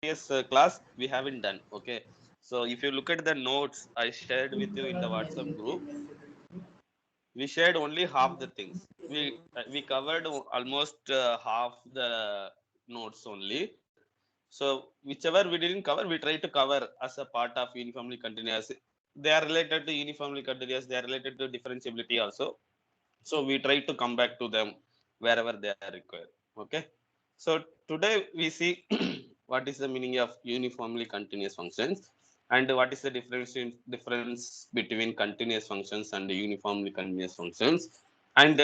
previous class we haven't done. Okay, so if you look at the notes I shared with you in the WhatsApp group, we shared only half the things. We covered almost half the notes only. So whichever we didn't cover, we try to cover as a part of uniformly continuous. They are related to uniformly continuous, they are related to differentiability also. So we try to come back to them wherever they are required. Okay, so today we see what is the meaning of uniformly continuous functions, and what is the difference between continuous functions and uniformly continuous functions, and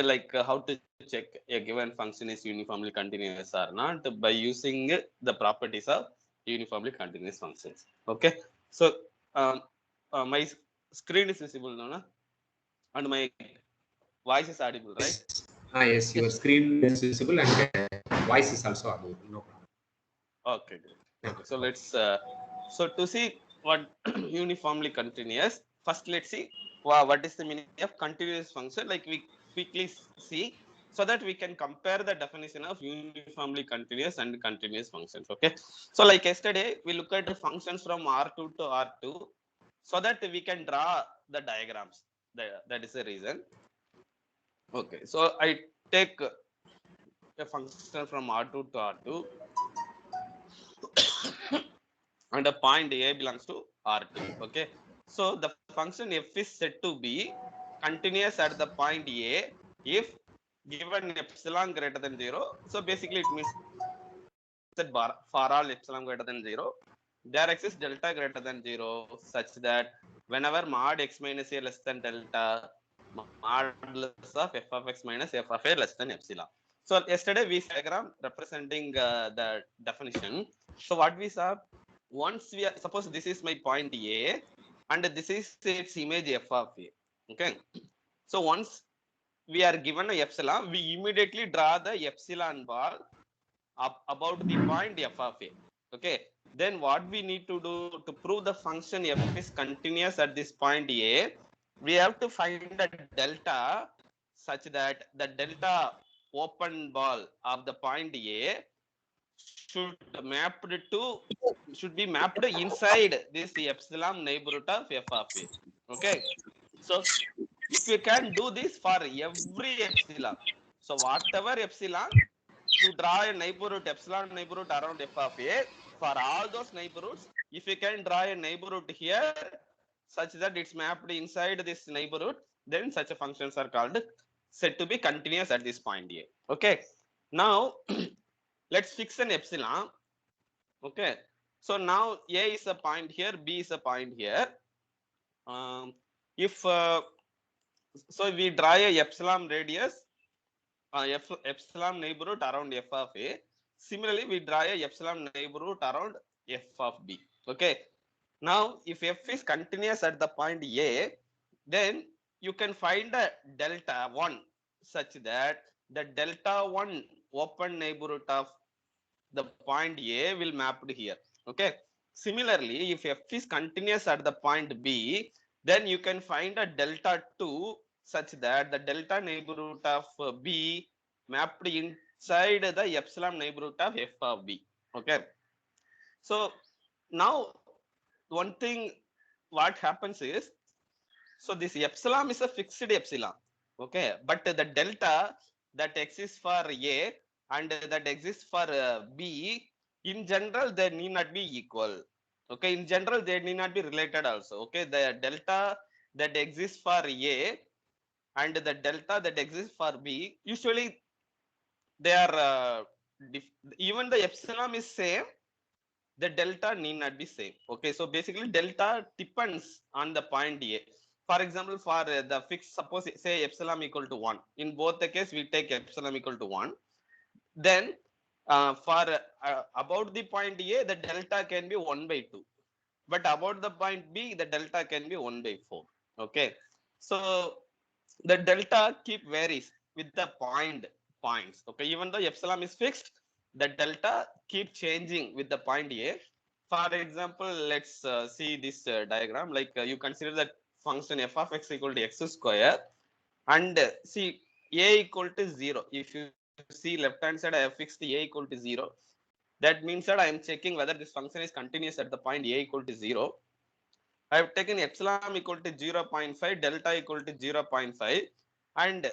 how to check a given function is uniformly continuous or not by using the properties of uniformly continuous functions. Okay, so um, my screen is visible now, na? And my voice is audible, right? Yes. Yes, your screen is visible and voice is also audible. No problem. Okay, great. Yeah. Okay, so let's so to see what uniformly continuous, first let's see what is the meaning of continuous function. Like we quickly see, so that we can compare the definition of uniformly continuous and continuous functions. Okay, so like yesterday we look at the functions from R2 to R2, so that we can draw the diagrams. That is the reason. Okay, so I take a function from R2 to R2 and a point A belongs to R2. Okay, so the function f is said to be continuous at the point A if given epsilon greater than 0. So basically it means that for all epsilon greater than 0, there exists delta greater than 0, such that whenever mod x minus a less than delta, modulus of f of x minus f of a less than epsilon. So yesterday we saw a diagram representing the definition. So what we saw, once we are, suppose this is my point A and this is its image f of a. Okay, so once we are given a epsilon, we immediately draw the epsilon ball up about the point f of a. Okay, then what we need to do to prove the function f is continuous at this point A, we have to find a delta such that the delta open ball of the point A should mapped to should be mapped inside this epsilon neighborhood of f of a. Okay, so if we can do this for every epsilon, so whatever epsilon, to draw a neighborhood epsilon neighborhood around f of a, for all those neighborhoods, if you can draw a neighborhood here such that it's mapped inside this neighborhood, then such functions are called said to be continuous at this point A. Okay, now let's fix an epsilon. Okay, so now A is a point here, B is a point here. If so we draw a epsilon radius, epsilon neighborhood around f of a. Similarly, we draw a epsilon neighborhood around f of b. Okay, now if f is continuous at the point A, then you can find a delta 1 such that the delta 1 open neighborhood of the point A will mapped here. Okay, similarly, if f is continuous at the point B, then you can find a delta 2 such that the delta neighborhood of B mapped inside the epsilon neighborhood of f of B. Okay, so now one thing what happens is, so this epsilon is a fixed epsilon. Okay, but the delta that exists for A and that exists for B, in general they need not be equal. Okay, in general they need not be related also. Okay, the delta that exists for A and the delta that exists for B, usually they are even the epsilon is same, the delta need not be same. Okay, so basically delta depends on the point A. For example, for the fixed, suppose say epsilon equal to 1, in both the case we take epsilon equal to 1, then for about the point A the delta can be 1 by 2, but about the point B the delta can be 1 by 4. Okay, so the delta keep varies with the points. Okay, even though epsilon is fixed, the delta keep changing with the point A. For example, let's see this diagram. Like you consider that function f of x equal to x square, and see a equal to 0. If you see left hand side I have fixed a equal to 0, That means that I am checking whether this function is continuous at the point a equal to 0. I have taken epsilon equal to 0.5, delta equal to 0.5, and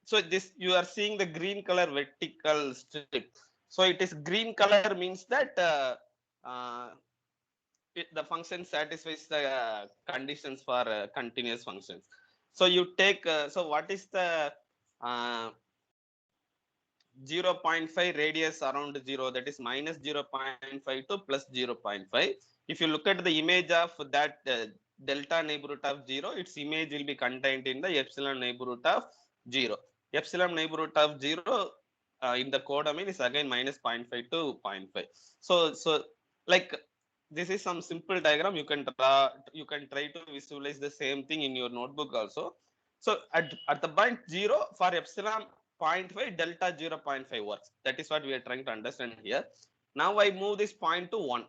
so this you are seeing the green color vertical strip. So it is green color means that the function satisfies the conditions for continuous functions. So you take so what is the uh, 0.5 radius around 0, that is minus 0.5 to plus 0.5. If you look at the image of that delta neighborhood of 0, its image will be contained in the epsilon neighborhood of 0. Epsilon neighborhood of 0 in the codomain is again minus 0.5 to 0.5. So like this is some simple diagram. You can draw, you can try to visualize the same thing in your notebook also. So at the point 0 for epsilon 0.5, delta 0.5 works. That is what we are trying to understand here. Now I move this point to 1.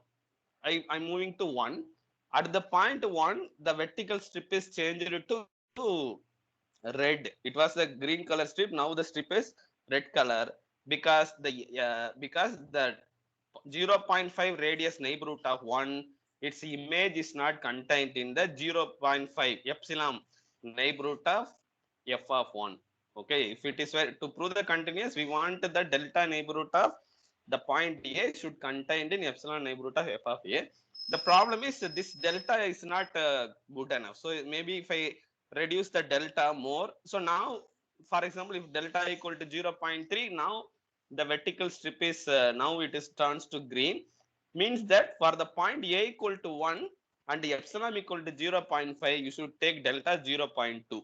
I'm moving to 1. At the point 1, the vertical strip is changed to red. It was the green color strip. Now the strip is red color because the 0.5 radius neighborhood of 1, its image is not contained in the 0.5 epsilon neighborhood of f of 1. Okay, if it is to prove the continuous, we want the delta neighborhood of the point A should contain in epsilon neighborhood of f of A. The problem is this delta is not good enough. So maybe if I reduce the delta more, so now, for example, if delta equal to 0.3, now the vertical strip is now it is turns to green, means that for the point A equal to 1 and the epsilon equal to 0.5, you should take delta 0.2.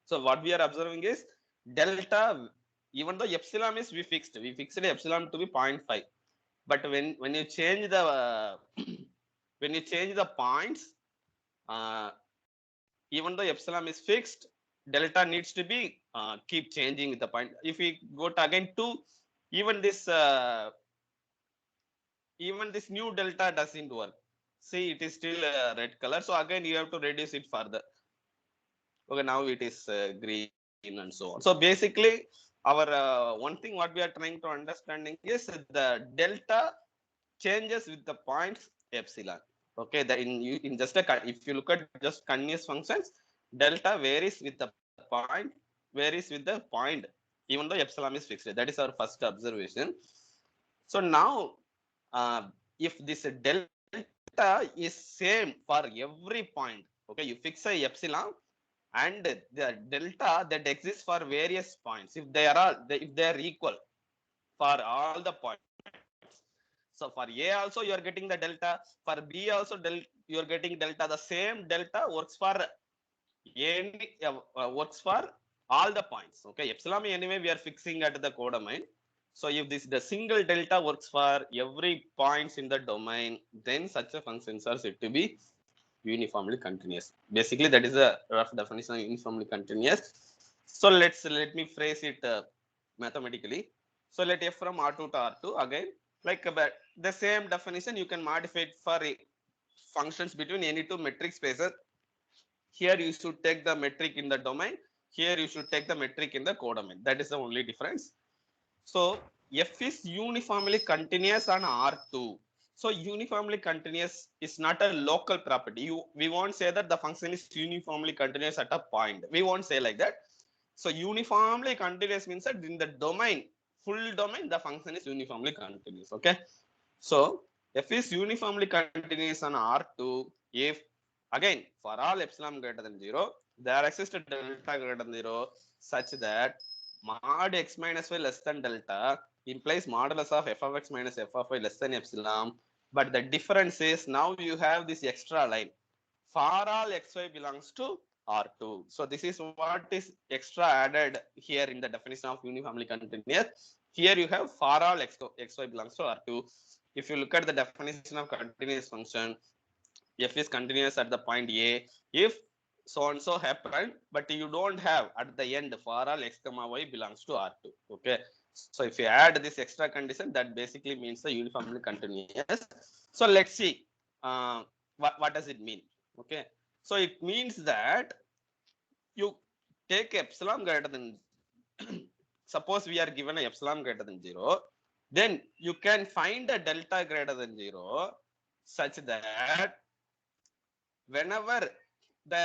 So what we are observing is delta, even though epsilon is we fixed epsilon to be 0.5, but when you change the when you change the points, uh, even though epsilon is fixed, delta needs to be keep changing with the point. If we go to again 2, even this new delta doesn't work. See, it is still red color. So again, you have to reduce it further. Okay, now it is green and so on. So basically, our one thing what we are trying to understanding is the delta changes with the points epsilon. Okay, the in just a if you look at just continuous functions, delta varies with the point, even though epsilon is fixed. That is our first observation. So now, if this delta is same for every point, okay, you fix a epsilon and the delta that exists for various points, if they are equal for all the points. So for A also you are getting the delta, for B also you are getting delta. The same delta works for works for all the points. Okay, epsilon anyway we are fixing at the codomain. So if the single delta works for every points in the domain, then such a functions are said to be uniformly continuous. Basically, that is a rough definition of uniformly continuous. So let me phrase it mathematically. So let f from R2 to R2 again, like but the same definition you can modify it for functions between any two metric spaces. Here you should take the metric in the domain. Here you should take the metric in the codomain. That is the only difference. So f is uniformly continuous on R2. So uniformly continuous is not a local property. We won't say that the function is uniformly continuous at a point. We won't say like that. So uniformly continuous means that in the domain, full domain, the function is uniformly continuous. Okay. So f is uniformly continuous on R2 if again for all epsilon greater than 0, there exists a delta greater than 0 such that mod x minus y less than delta implies modulus of f of x minus f of y less than epsilon. But the difference is now you have this extra line. For all xy belongs to R2. So this is what is extra added here in the definition of uniformly continuous. Here you have for all xy belongs to R2. If you look at the definition of continuous function, f is continuous at the point A if so and so happened, but you don't have at the end for all x comma y belongs to R2. Okay. So if you add this extra condition, that basically means the uniformly continuous. So let's see what does it mean. Okay. So it means that you take epsilon greater than suppose we are given a epsilon greater than 0, then you can find a delta greater than 0 such that whenever the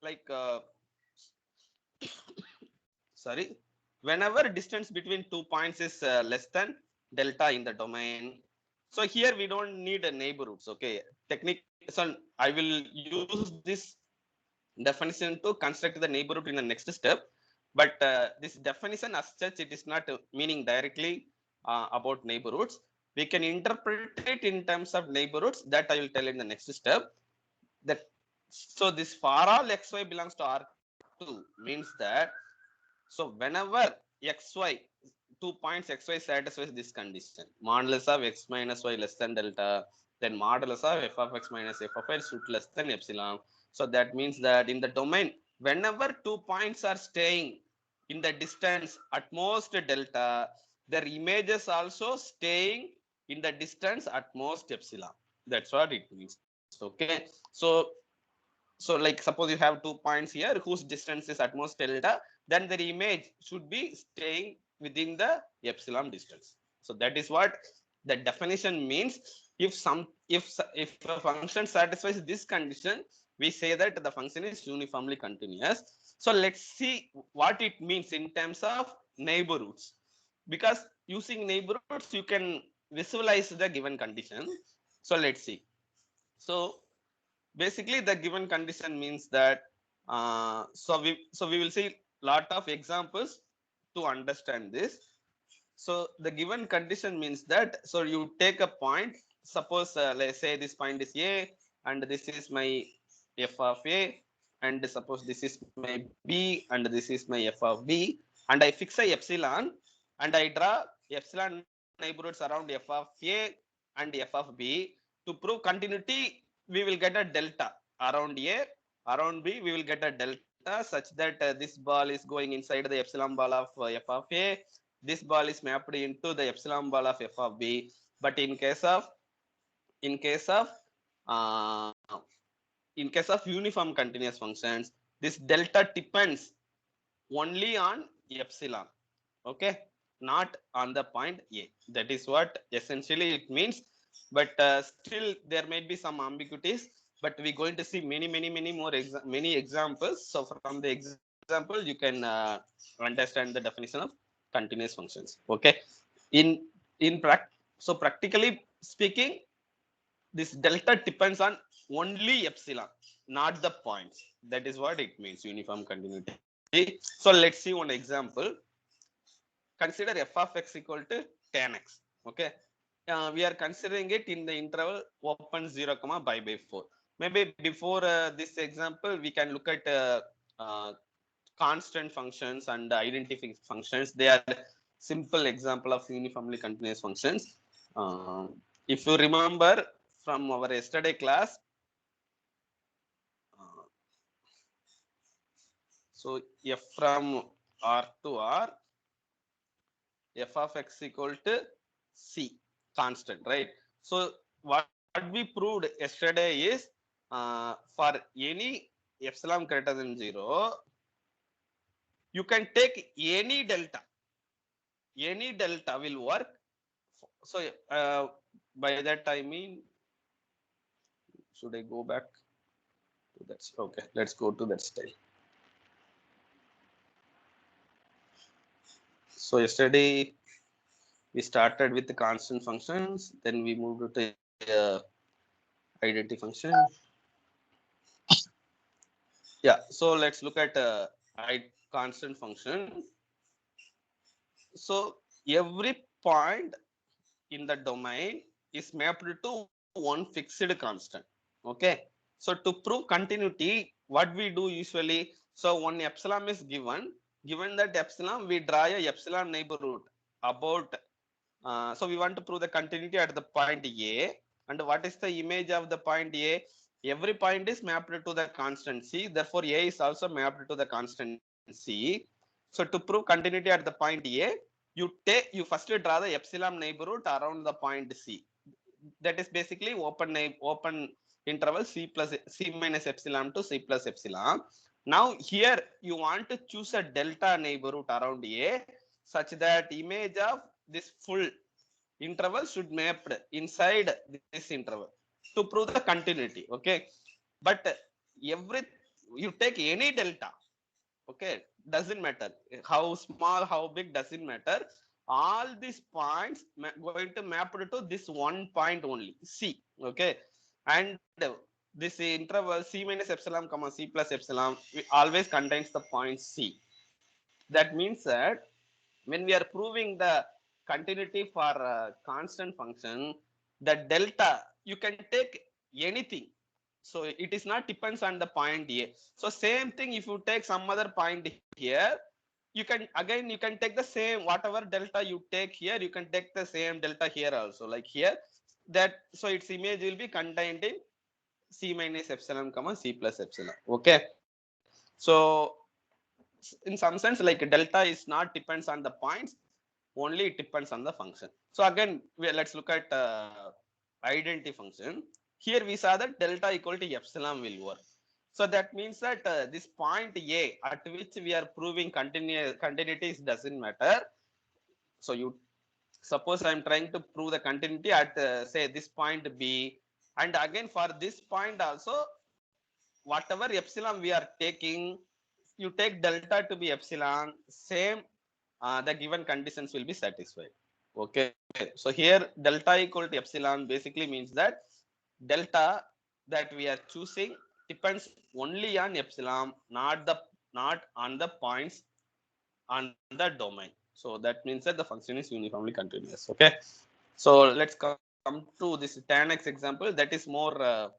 like sorry, whenever distance between 2 points is less than delta in the domain. So here we don't need a neighborhoods. Okay, technique. So I will use this definition to construct the neighborhood in the next step. But this definition as such, it is not meaning directly about neighborhoods. We can interpret it in terms of neighborhoods that I will tell in the next step. That so this for all xy belongs to R2 means that so whenever xy 2 points xy satisfies this condition, modulus of x minus y less than delta, then modulus of f of x minus f of y should less than epsilon. So that means that in the domain, whenever 2 points are staying in the distance at most delta, their images also staying in the distance at most epsilon. That's what it means. Okay. So like suppose you have 2 points here whose distance is at most delta, then their image should be staying within the epsilon distance. So that is what the definition means. If a function satisfies this condition, we say that the function is uniformly continuous. So let's see what it means in terms of neighborhoods, because using neighborhoods you can visualize the given condition. So let's see. So basically the given condition means that so we will see lot of examples to understand this. So the given condition means that so you take a point, suppose let's say this point is a and this is my f of a, and suppose this is my b and this is my f of b, and I fix a epsilon and I draw epsilon neighborhoods around f of a and f of b. To prove continuity, we will get a delta around a, around b we will get a delta such that this ball is going inside the epsilon ball of f of a, this ball is mapped into the epsilon ball of f of b. But in case of uh, in case of uniform continuous functions, this delta depends only on epsilon. Okay, not on the point a. That is what essentially it means. But still there may be some ambiguities, but we're going to see many more many examples. So from the example you can understand the definition of continuous functions. Okay, in so practically speaking, this delta depends on only epsilon, not the points. That is what it means, uniform continuity. So let's see one example. Consider f of x equal to tan x. Okay, we are considering it in the interval open 0 comma pi by 4. Maybe before this example we can look at constant functions and identifying functions. They are simple example of uniformly continuous functions. If you remember from our yesterday class, so f from R to R, f of x equal to c constant, right? So what we proved yesterday is for any epsilon greater than 0, you can take any delta will work. So by that I mean, should I go back to that? Okay, let's go to that style. So yesterday we started with the constant functions, then we moved to identity function. Yeah, so let's look at constant function. So every point in the domain is mapped to one fixed constant. Okay, so to prove continuity, what we do usually, so one epsilon is given that epsilon, we draw a epsilon neighborhood about so we want to prove the continuity at the point a. And what is the image of the point a? Every point is mapped to the constant c, therefore a is also mapped to the constant c. So to prove continuity at the point a, you first draw the epsilon neighborhood around the point c. That is basically open interval c plus c minus epsilon to c plus epsilon. Now here you want to choose a delta neighborhood around a such that image of this full interval should mapped inside this interval to prove the continuity. Okay, but every you take any delta, okay, doesn't matter how small, how big, doesn't matter. All these points going to map to this one point only, C. Okay, and this interval C minus epsilon comma C plus epsilon always contains the point C. That means that when we are proving the continuity for a constant function, the delta, you can take anything. So it is not depends on the point A. So same thing, if you take some other point here, you can again, you can take the same, whatever delta you take here, you can take the same delta here also, like here, that, so its image will be contained in C minus epsilon comma C plus epsilon. Okay, so in some sense, like delta is not depends on the points, only it depends on the function. So again, let's look at identity function. Here we saw that delta equal to epsilon will work. So that means that this point A at which we are proving continuity doesn't matter. So you suppose I'm trying to prove the continuity at say this point B, and again for this point also, whatever epsilon we are taking, you take delta to be epsilon, same, the given conditions will be satisfied. Okay, so here delta equal to epsilon basically means that delta that we are choosing depends only on epsilon, not on the points on the domain. So that means that the function is uniformly continuous. Okay, so let's come to this tan x example. That is more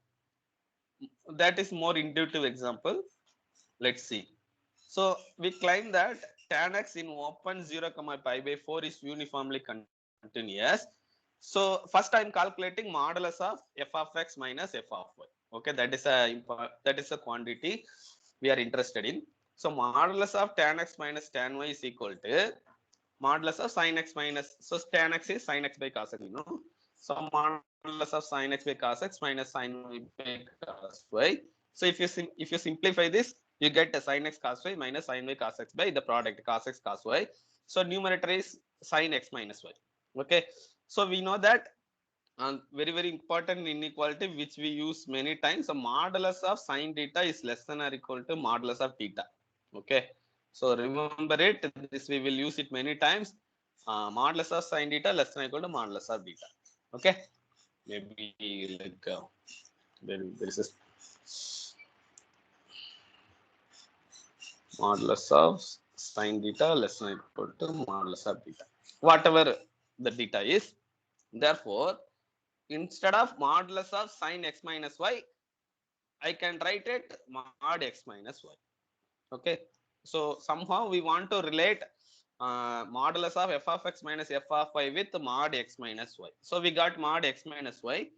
intuitive example. Let's see. So we claim that tan x in open 0 comma pi by 4 is uniformly continuous. So first I'm calculating modulus of f of x minus f of y. Okay, that is a quantity we are interested in. So modulus of tan x minus tan y is equal to modulus of sin x minus, so tan x is sin x by cos x, you know. So modulus of sin x by cos x minus sin y by cos y. So if you simplify this, you get a sin x cos y minus sin y cos x by the product cos x cos y. So numerator is sin x minus y. Okay, so we know that very important inequality which we use many times. So modulus of sin theta is less than or equal to modulus of theta. Okay, so remember it. This we will use it many times. Modulus of sin theta less than or equal to modulus of theta. Okay, maybe like there is a modulus of sin theta less than or equal to modulus of theta, whatever the theta is. Therefore, instead of modulus of sin x minus y, I can write it mod x minus y. Okay, so somehow we want to relate modulus of f of x minus f of y with mod x minus y. So we got mod x minus y.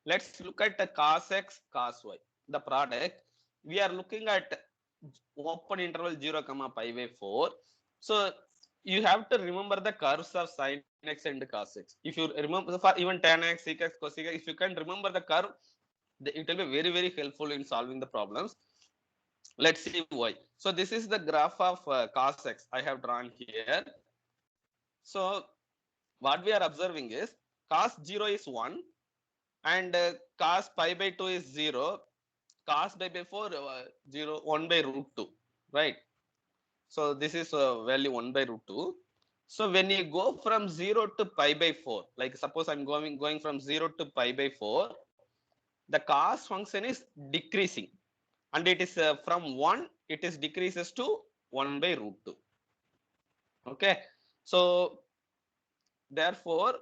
Let's look at the cos x cos y, the product. We are looking at open interval 0 comma pi by 4. So you have to remember the curves of sin x and cos x. If you remember for even tan x, sec x, cos x, if you can remember the curve, it will be very helpful in solving the problems. Let's see why. So this is the graph of cos x I have drawn here. So what we are observing is cos 0 is 1 and cos pi by 2 is 0, cos pi by 4 0, 1 by root 2, right? So this is value 1 by root 2. So when you go from 0 to pi by 4, like suppose I'm going from 0 to pi by 4, the cos function is decreasing, and it is from 1 it is decreases to 1 by root 2. Okay, so therefore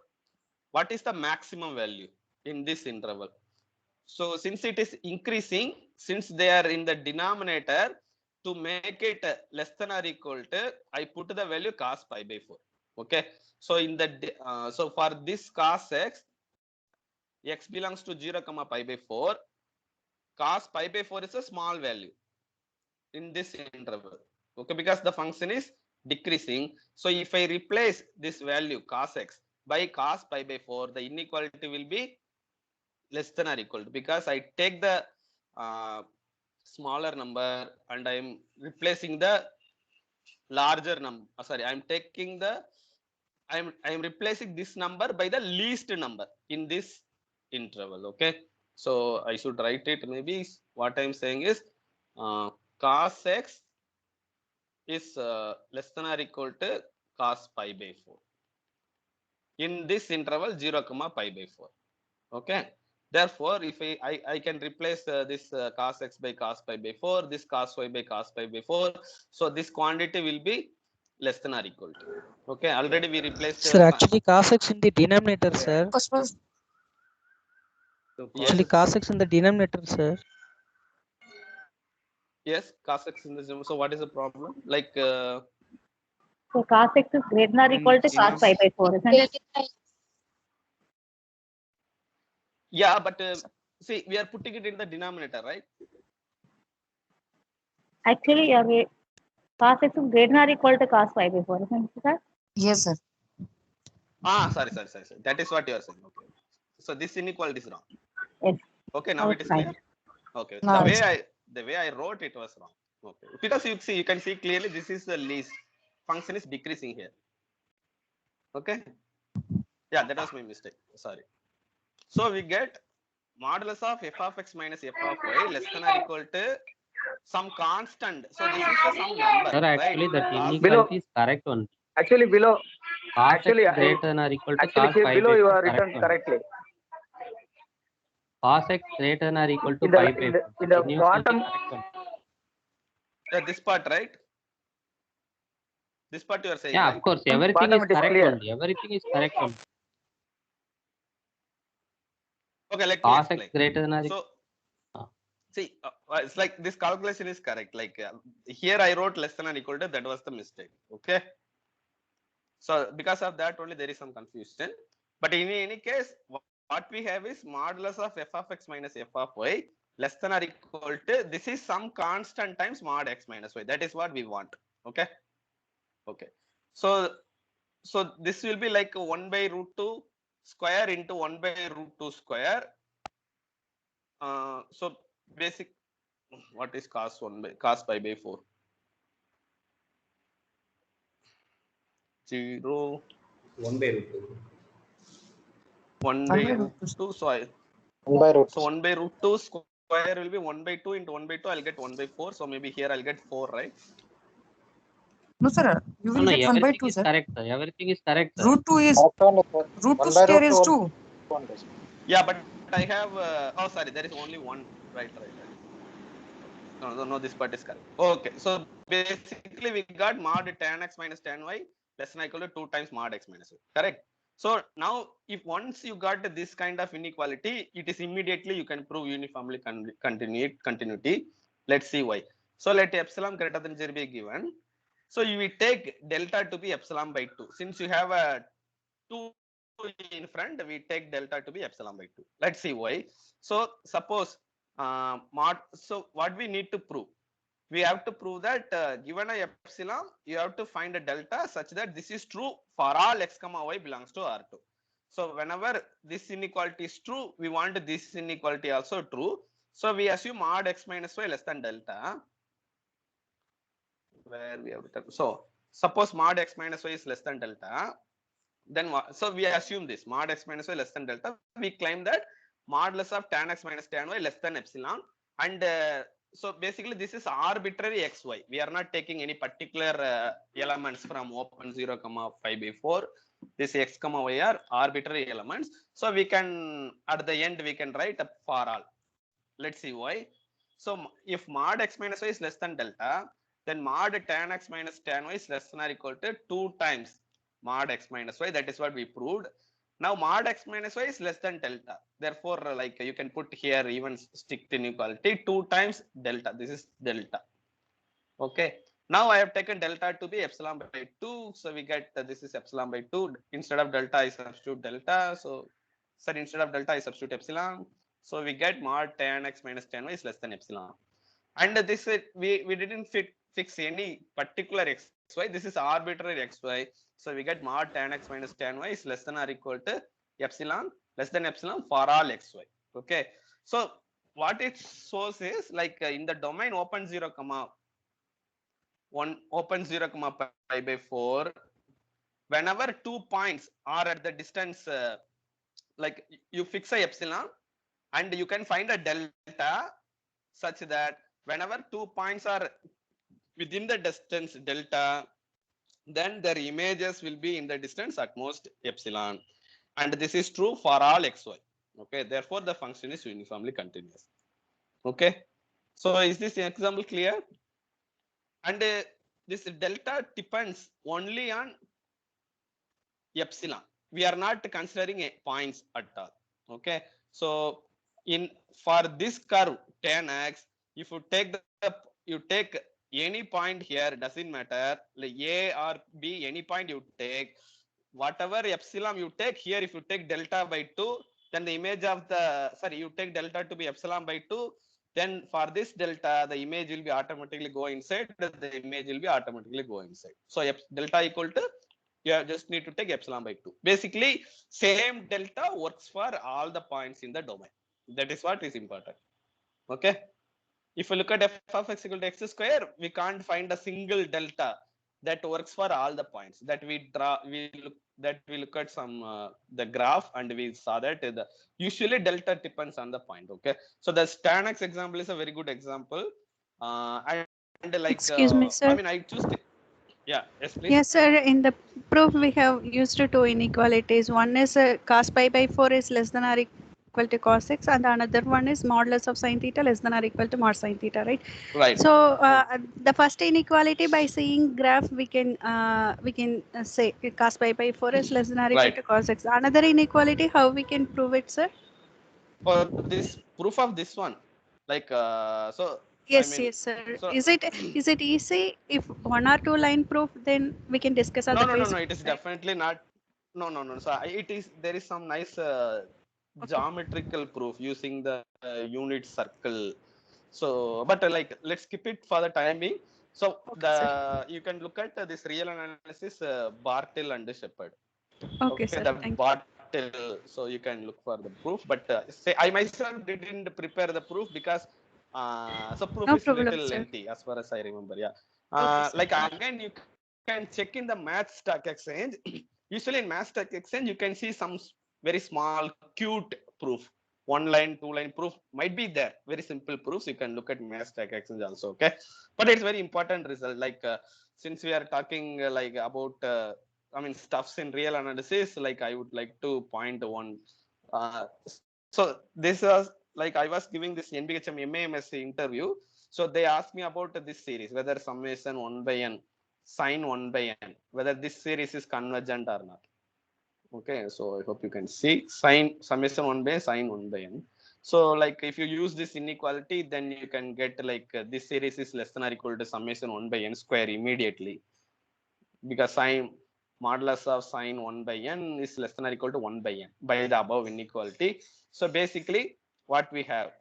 what is the maximum value in this interval? So since it is increasing, since they are in the denominator, to make it less than or equal to, I put the value cos pi by 4. Okay, so in the so for this cos x, x belongs to 0 comma pi by 4, cos pi by 4 is a small value in this interval. Okay, because the function is decreasing. So if I replace this value cos x by cos pi by 4, the inequality will be less than or equal to, because I take the smaller number and I am replacing the larger number. Sorry, I am taking the I am replacing this number by the least number in this interval. Okay, so I should write it. Maybe what I am saying is cos x is less than or equal to cos pi by 4 in this interval 0 comma pi by 4. Okay, therefore if I can replace this cos x by cos pi by 4, this cos y by cos pi by 4, so this quantity will be less than or equal to. Okay, already we replaced Sir, actually cos x in the denominator, sir. So Yes. Actually cos x in the denominator, sir. Yes, cos x in the so what is the problem? Like So cos x is greater than or equal to cos pi by 4, isn't it? yeah, but see, we are putting it in the denominator, right? Actually, cos x is greater than or equal to cos pi by 4, isn't it, sir? Yes, sir. Sorry. That is what you are saying. Okay. So this inequality is wrong. Yes. Okay, now Oh, it is fine. clear. Okay. Now The way I wrote it was wrong. Okay. Because you can see clearly this is the least. Function is decreasing here. Okay. Yeah, that was my mistake. Sorry. So we get modulus of f of x minus f of y less than or equal to some constant. So this is the some number. Sir, actually right? that Cos- inequality is correct one. Actually, below. Cos Actually, x greater than or equal to Actually, cos here pi below by you 4 are correct written one. correctly. Cos x greater than or equal to In the pi in by the 4. in That the inequality quantum correct one. this part, right? This part you are saying, Yeah, right? of course. Everything bottom is it is correct clear. only. Everything is correct only. Okay, let me Cos x explain. greater than or So, Ah. see, it's like this calculation is correct. Like here I wrote less than or equal to, that was the mistake. Okay. So because of that only there is some confusion. But in any case, what we have is modulus of f of x minus f of y less than or equal to, this is some constant times mod x minus y. That is what we want. Okay. Okay. So this will be like 1 by root 2 square into 1 by root 2 square. So basic, what is cos pi by 4? 0, 1 by root 2. 1 by by root root 2. So 1 by root 2 square will be 1 by 2 into 1 by 2. I'll get 1 by 4. So maybe here I'll get 4, right? No, sir. You will No, get 1 by everything 2, is sir. correct, sir. Everything is correct, sir. Root 2 is root 2 square is 2. Yeah, but I have, oh, sorry, there is only one. Right. No, this part is correct. Okay, so basically we got mod tan x minus tan y less than or equal to 2 times mod x minus y. Correct. So now, if once you got this kind of inequality, it is immediately you can prove uniformly continuity. Let's see why. So let epsilon greater than 0 be given. So you will take delta to be epsilon by 2. Since you have a 2 in front, we take delta to be epsilon by 2. Let's see why. So suppose so what we need to prove? We have to prove that given a epsilon, you have to find a delta such that this is true for all x comma y belongs to R2. So whenever this inequality is true, we want this inequality also true. So we assume mod x minus y less than delta. Where we have written. So suppose mod x minus y is less than delta. Then so we assume this mod x minus y less than delta. We claim that modulus of tan x minus tan y less than epsilon, and so basically this is arbitrary xy. We are not taking any particular elements from open 0 comma 5 by 4. This x comma y are arbitrary elements. So we can, at the end we can write for all. Let's see why. So if mod x minus y is less than delta, then mod tan x minus tan y is less than or equal to 2 times mod x minus y. That is what we proved. Now mod x minus y is less than delta. Therefore, like you can put here even strict inequality 2 times delta. This is delta. Okay. Now I have taken delta to be epsilon by 2. So we get this is epsilon by 2. Instead of delta, I substitute delta. So instead of delta, I substitute epsilon. So we get mod tan x minus tan y is less than epsilon. And this we didn't fix any particular xy. This is arbitrary xy. So we get mod tan x minus tan y is less than or equal to epsilon less than epsilon for all xy. Okay. So what it shows is like in the domain open 0 comma 1 open 0 comma pi by 4, whenever 2 points are at the distance, like you fix a epsilon and you can find a delta such that whenever 2 points are within the distance delta, then their images will be in the distance at most epsilon, and this is true for all xy. Okay, therefore the function is uniformly continuous. Okay, so is this example clear? And this delta depends only on epsilon. We are not considering points at all. Okay, so in for this curve tan x, if you take you take any point here, doesn't matter, like a or b, any point you take, whatever epsilon you take here, if you take delta by 2, then the image of the, sorry, you take delta to be epsilon by 2, then for this delta the image will be automatically go inside, the image will be automatically go inside. So delta equal to, you just need to take epsilon by 2. Basically same delta works for all the points in the domain. That is what is important. Okay, if you look at f of x equal to x square, we can't find a single delta that works for all the points. That we draw, we look at some the graph, and we saw that the usually delta depends on the point. Okay, so the tan x example is a very good example, and like Excuse me, sir. I mean, I choose yeah, yes please. Yes, sir. In the proof, we have used two inequalities. One is cos pi by 4 is less than or equal to cos x, and another one is modulus of sin theta less than or equal to mod sin theta, right? Right. So the first inequality, by seeing graph, we can say cos pi by 4 is less than or equal Right. to cos x. Another inequality, how we can prove it, sir? For this proof of this one, like so Yes, I mean, yes, sir. so Is it easy? If one or two line proof, then we can discuss no, otherwise. no, it is definitely not. No. So it is, there is some nice geometrical proof using the unit circle. So, but like let's skip it for the time being. So Okay, sir. you can look at this real analysis, Bartel and Shepard. Okay, sir. The Thank you. Bartel. So you can look for the proof. But say I myself didn't prepare the proof because so proof No is problem, little sir. lengthy as far as I remember. Yeah. Okay, sir. Like again, you can check in the Math Stock Exchange. Usually in Math Stock Exchange, you can see some very small, cute proof. 1 line, 2 line proof might be there. Very simple proofs. You can look at Math Stock Exchange also. Okay, but it's very important result. Like since we are talking like about I mean stuffs in real analysis, like I would like to point one. So this was like I was giving this NBHM MAMSC interview. So they asked me about this series, whether summation 1 by n, sine 1 by n, whether this series is convergent or not. Okay, so I hope you can see sine summation 1 by sine 1 by n. So like if you use this inequality, then you can get like this series is less than or equal to summation 1 by n square immediately, because sine modulus of sine 1 by n is less than or equal to 1 by n by the above inequality. So basically what we have,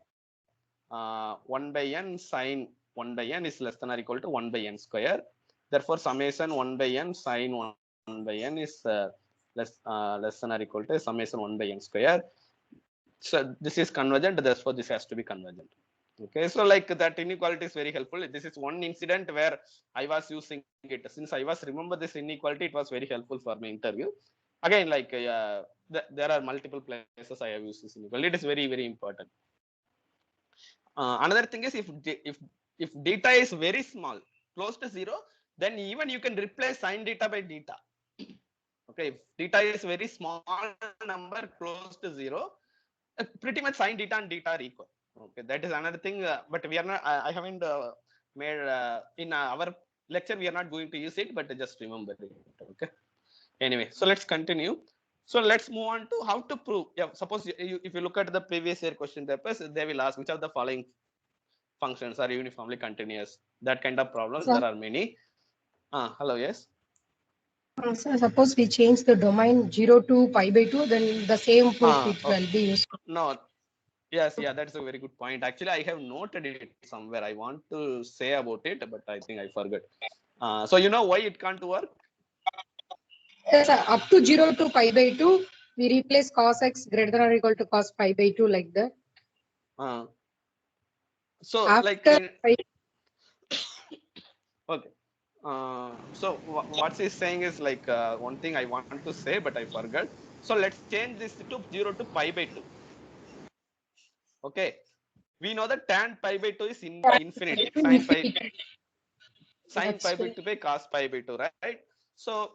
1 by n sine 1 by n is less than or equal to 1 by n square. Therefore summation 1 by n sine 1 by n is less than or equal to summation 1 by n square. So this is convergent, therefore this has to be convergent. Okay, so like that inequality is very helpful. This is one incident where I was using it. Since I was remember this inequality, it was very helpful for my interview. Again, like there are multiple places I have used this inequality. It is very, very important. Another thing is, if theta is very small, close to 0, then even you can replace sine theta by theta. Okay, if theta is very small number close to 0, pretty much sine theta and theta are equal. Okay, that is another thing. But we are not. I haven't made in our lecture. We are not going to use it, but just remember it. Okay. Anyway, so let's continue. So let's move on to how to prove. Yeah, suppose if you look at the previous year question papers, they will ask which of the following functions are uniformly continuous. That kind of problems. Sir. There are many. Hello. Yes. So suppose we change the domain 0 to pi by 2, then the same proof it will be useful. No. Yes, yeah, that's a very good point. Actually, I have noted it somewhere. I want to say about it, but I think I forgot. So you know why it can't work? Yes, sir. Up to 0 to pi by 2, we replace cos x greater than or equal to cos pi by 2 like that. So After like okay. So what he's saying is like one thing I want to say, but I forgot. So let's change this to 0 to pi by 2. Okay. We know that tan pi by 2 is infinity. Sin pi by 2 by cos pi by 2, right? So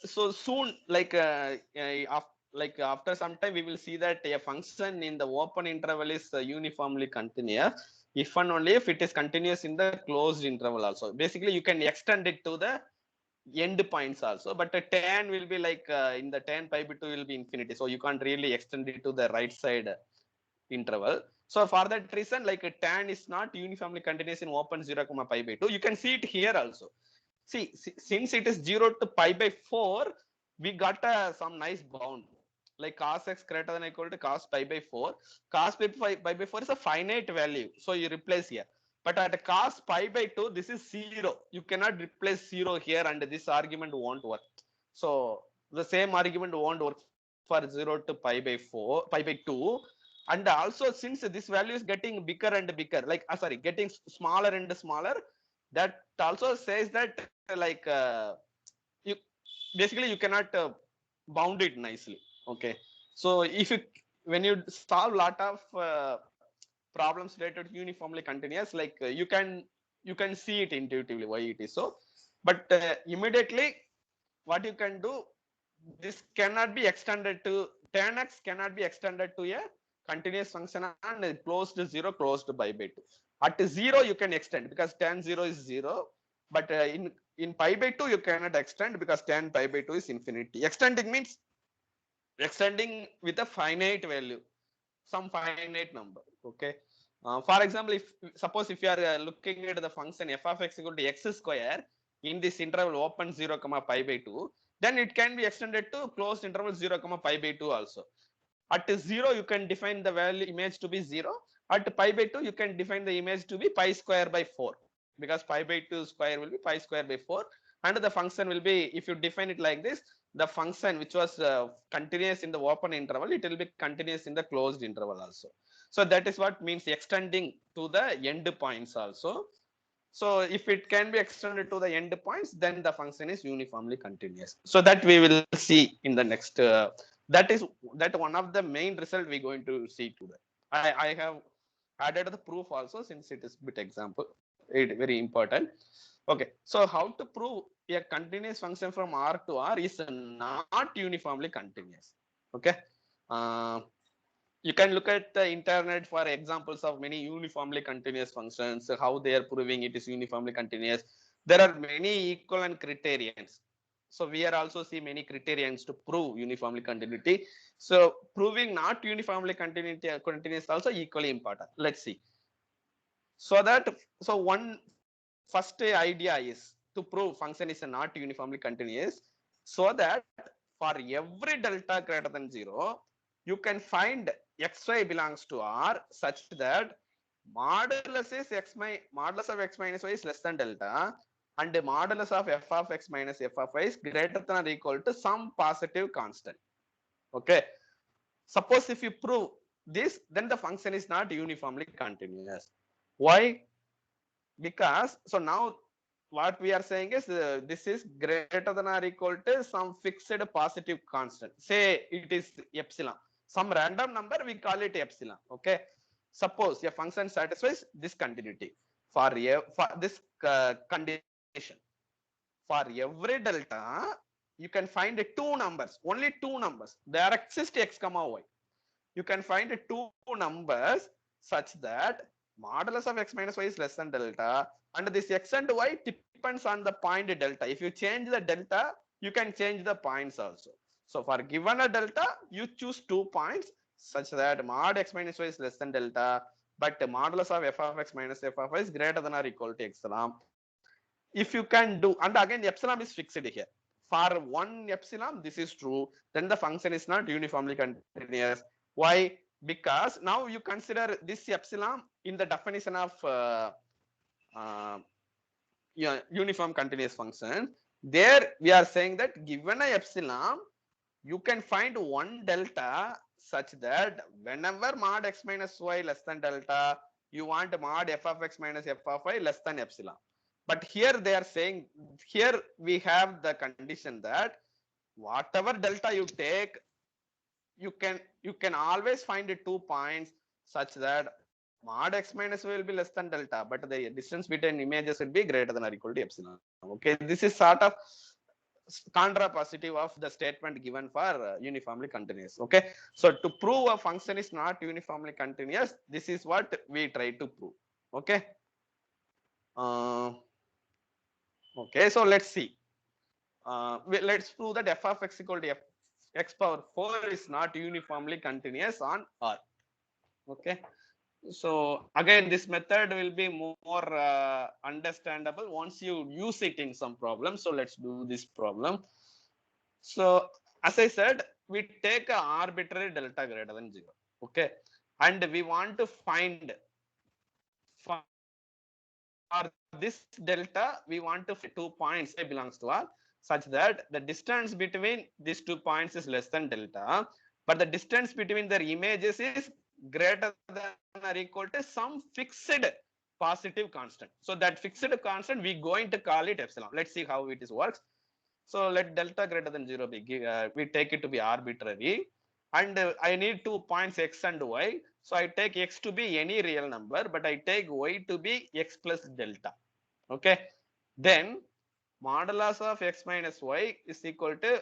soon, like after some time, we will see that a function in the open interval is uniformly continuous if and only if it is continuous in the closed interval also. Basically, you can extend it to the end points also, but a tan will be like in the tan pi by 2 will be infinity, so you can't really extend it to the right side interval. So for that reason, like a tan is not uniformly continuous in open 0, pi by 2. You can see it here also. See, since it is 0 to pi by 4, we got some nice bound. Like cos x greater than or equal to cos pi by 4. Cos pi by 4 is a finite value. So you replace here. But at cos pi by 2, this is 0. You cannot replace 0 here and this argument won't work. So the same argument won't work for 0 to pi by 4, pi by 2. And also since this value is getting bigger and bigger, like getting smaller and smaller, that also says that like you basically you cannot bound it nicely. Okay, so if you when you solve a lot of problems related to uniformly continuous, like you can see it intuitively why it is so, but immediately what you can do, this cannot be extended to tan x cannot be extended to a continuous function and closed to 0 closed by 2. At 0 you can extend because tan 0 is 0, but in pi by 2 you cannot extend because tan pi by 2 is infinity. Extending means extending with a finite value, some finite number. Okay, for example, if suppose if you are looking at the function f of x equal to x square in this interval open 0, pi by 2, then it can be extended to closed interval 0, pi by 2 also. At 0 you can define the value image to be 0. At pi by 2 you can define the image to be pi square by 4, because pi by 2 square will be pi square by 4, and the function will be, if you define it like this, the function which was continuous in the open interval, it will be continuous in the closed interval also. So that is what means extending to the end points also. So if it can be extended to the end points, then the function is uniformly continuous. So that we will see in the next that one of the main result we're going to see today. I have added the proof also, since it is bit example, it very important. Okay, so how to prove a continuous function from R to R is not uniformly continuous. Okay, you can look at the internet for examples of many uniformly continuous functions, how they are proving it is uniformly continuous. There are many equivalent criterions. So we are also see many criterions to prove uniformly continuity. So proving not uniformly continuous also equally important. Let's see. So one first idea is to prove function is not uniformly continuous, so that for every delta greater than 0, you can find xy belongs to R such that modulus of x minus y is less than delta, and modulus of f of x minus f of y is greater than or equal to some positive constant. Okay, suppose if you prove this, then the function is not uniformly continuous. Why? Because so now what we are saying is this is greater than or equal to some fixed positive constant. Say it is epsilon, some random number, we call it epsilon. Okay, suppose a function satisfies this continuity for this condition. For every delta, you can find two numbers, only two numbers. There exist x comma y. You can find two numbers such that modulus of x minus y is less than delta, and this x and y depends on the point delta. If you change the delta, you can change the points also. So for given a delta, you choose 2 points such that mod x minus y is less than delta, but the modulus of f of x minus f of y is greater than or equal to epsilon. If you can do, and again epsilon is fixed here. For one epsilon, this is true, then the function is not uniformly continuous. Why? Because now you consider this epsilon in the definition of uniform continuous function. There we are saying that given a epsilon, you can find one delta such that whenever mod x minus y less than delta, you want mod f of x minus f of y less than epsilon. But here they are saying, here we have the condition that whatever delta you take, you can always find 2 points such that mod x minus y will be less than delta, but the distance between images will be greater than or equal to epsilon. Okay, this is sort of contrapositive of the statement given for uniformly continuous. Okay, so to prove a function is not uniformly continuous, this is what we try to prove. Okay. Okay, so let's see. Let's prove that f of x equal to x power 4 is not uniformly continuous on R. Okay, so again this method will be more understandable once you use it in some problem. So let's do this problem. So as I said, we take an arbitrary delta greater than 0. Okay, and we want to find for this delta, we want to find 2 points A belongs to R such that the distance between these 2 points is less than delta, but the distance between their images is greater than or equal to some fixed positive constant. So that fixed constant, we going to call it epsilon. Let's see how it is works. So let delta greater than 0 be, we take it to be arbitrary, and I need 2 points x and y. So I take x to be any real number, but I take y to be x plus delta. Okay, then modulus of x minus y is equal to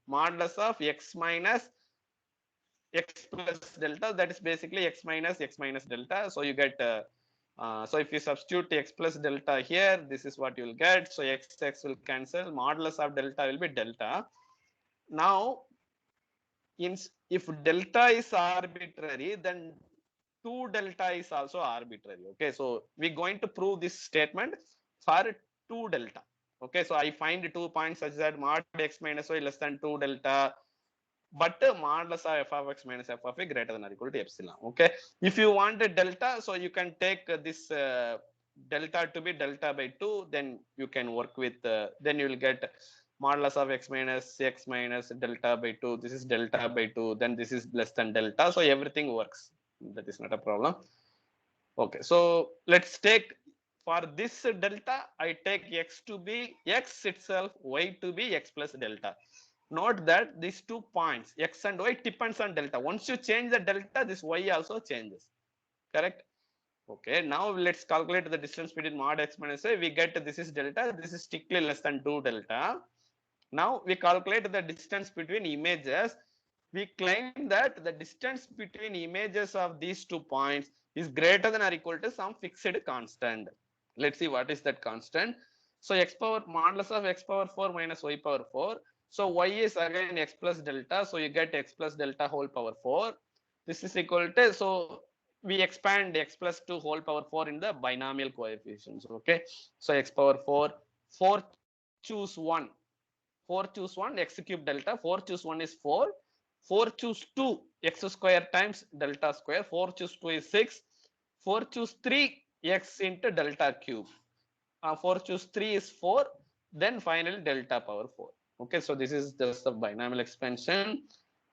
modulus of x minus x plus delta, that is basically x minus delta. So you get so if you substitute x plus delta here, this is what you will get. So x will cancel, modulus of delta will be delta. Now if delta is arbitrary, then 2 delta is also arbitrary. Okay, so we're going to prove this statement for 2 delta. Okay, so I find 2 points such that mod x minus y less than 2 delta, but modulus of f of x minus f of y greater than or equal to epsilon. Okay, if you want a delta, so you can take this delta to be delta by 2, then you can work with then you will get modulus of x minus delta by 2. This is delta by 2, then this is less than delta, so everything works. That is not a problem. Okay, so let's take for this delta, I take x to be x itself, y to be x plus delta. Note that these 2 points x and y depends on delta. Once you change the delta, this y also changes. Correct? Okay, now let's calculate the distance between mod x minus y. We get this is delta, this is strictly less than 2 delta. Now we calculate the distance between images. We claim that the distance between images of these 2 points is greater than or equal to some fixed constant. Let's see what is that constant. So x power modulus of x power 4 minus y power 4. So y is again x plus delta. So you get x plus delta whole power 4. This is equal to, so we expand x plus 2 whole power 4 in the binomial coefficients. Okay, so x power 4, 4 choose 1. 4 choose 1, x cube delta. 4 choose 1 is 4. 4 choose 2, x square times delta square. 4 choose 2 is 6. 4 choose 3, x into delta cube. 4 choose 3 is 4. Then finally delta power 4. Okay, so this is just the binomial expansion.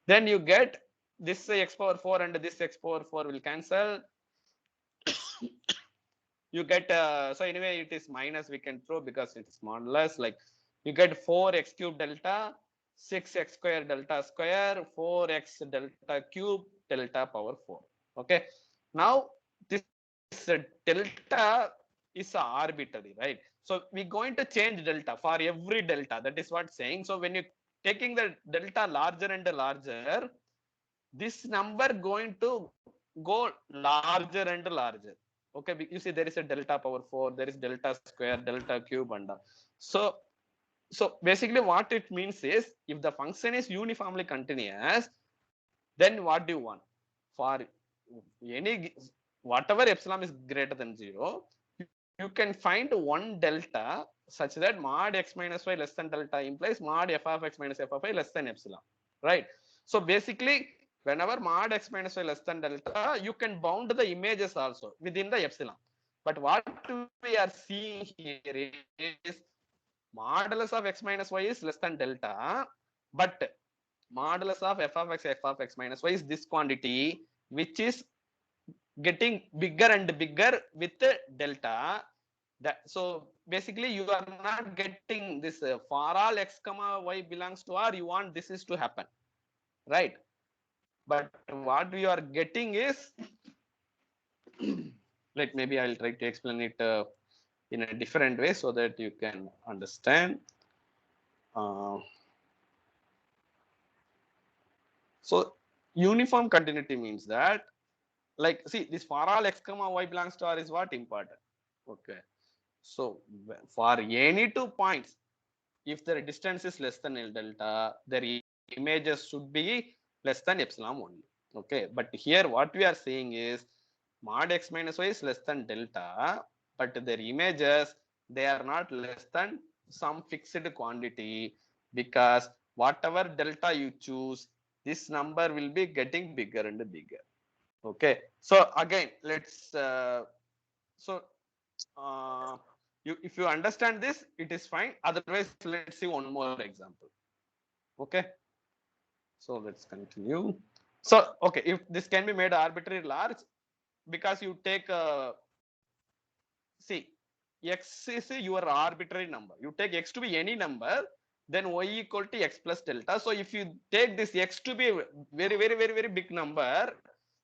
Then you get this x power 4 and this x power 4 will cancel. You get, so anyway, it is minus, we can throw because it's modulus. Like you get 4x cube delta, 6x square delta square, 4x delta cube delta power 4. Okay, now this delta is arbitrary, right? So we're going to change delta for every delta. That is what saying. So when you taking the delta larger and larger, this number going to go larger and larger. Okay, you see there is a delta power 4, there is delta square, delta cube, and so basically what it means is, if the function is uniformly continuous, then what do you want? For any, whatever epsilon is greater than 0, you can find one delta such that mod x minus y less than delta implies mod f of x minus f of y less than epsilon, right? So basically, whenever mod x minus y less than delta, you can bound the images also within the epsilon. But what we are seeing here is modulus of x minus y is less than delta, but modulus of f of x minus y is this quantity, which is getting bigger and bigger with delta. That so basically you are not getting this for all x comma y belongs to R. You want this is to happen, right? But what we are getting is maybe I'll try to explain it in a different way so that you can understand. So uniform continuity means that, like, see, this for all x comma y belongs to R is what important. Okay. So for any 2 points, if their distance is less than L delta, their images should be less than epsilon only. Okay. But here what we are saying is mod x minus y is less than delta, but their images, they are not less than some fixed quantity, because whatever delta you choose, this number will be getting bigger and bigger. Okay. So again, let's if you understand this, it is fine. Otherwise, let's see one more example. Okay. So let's continue. So, okay, if this can be made arbitrarily large, because you take see, x is your arbitrary number. You take x to be any number, then y equal to x plus delta. So if you take this x to be very big number,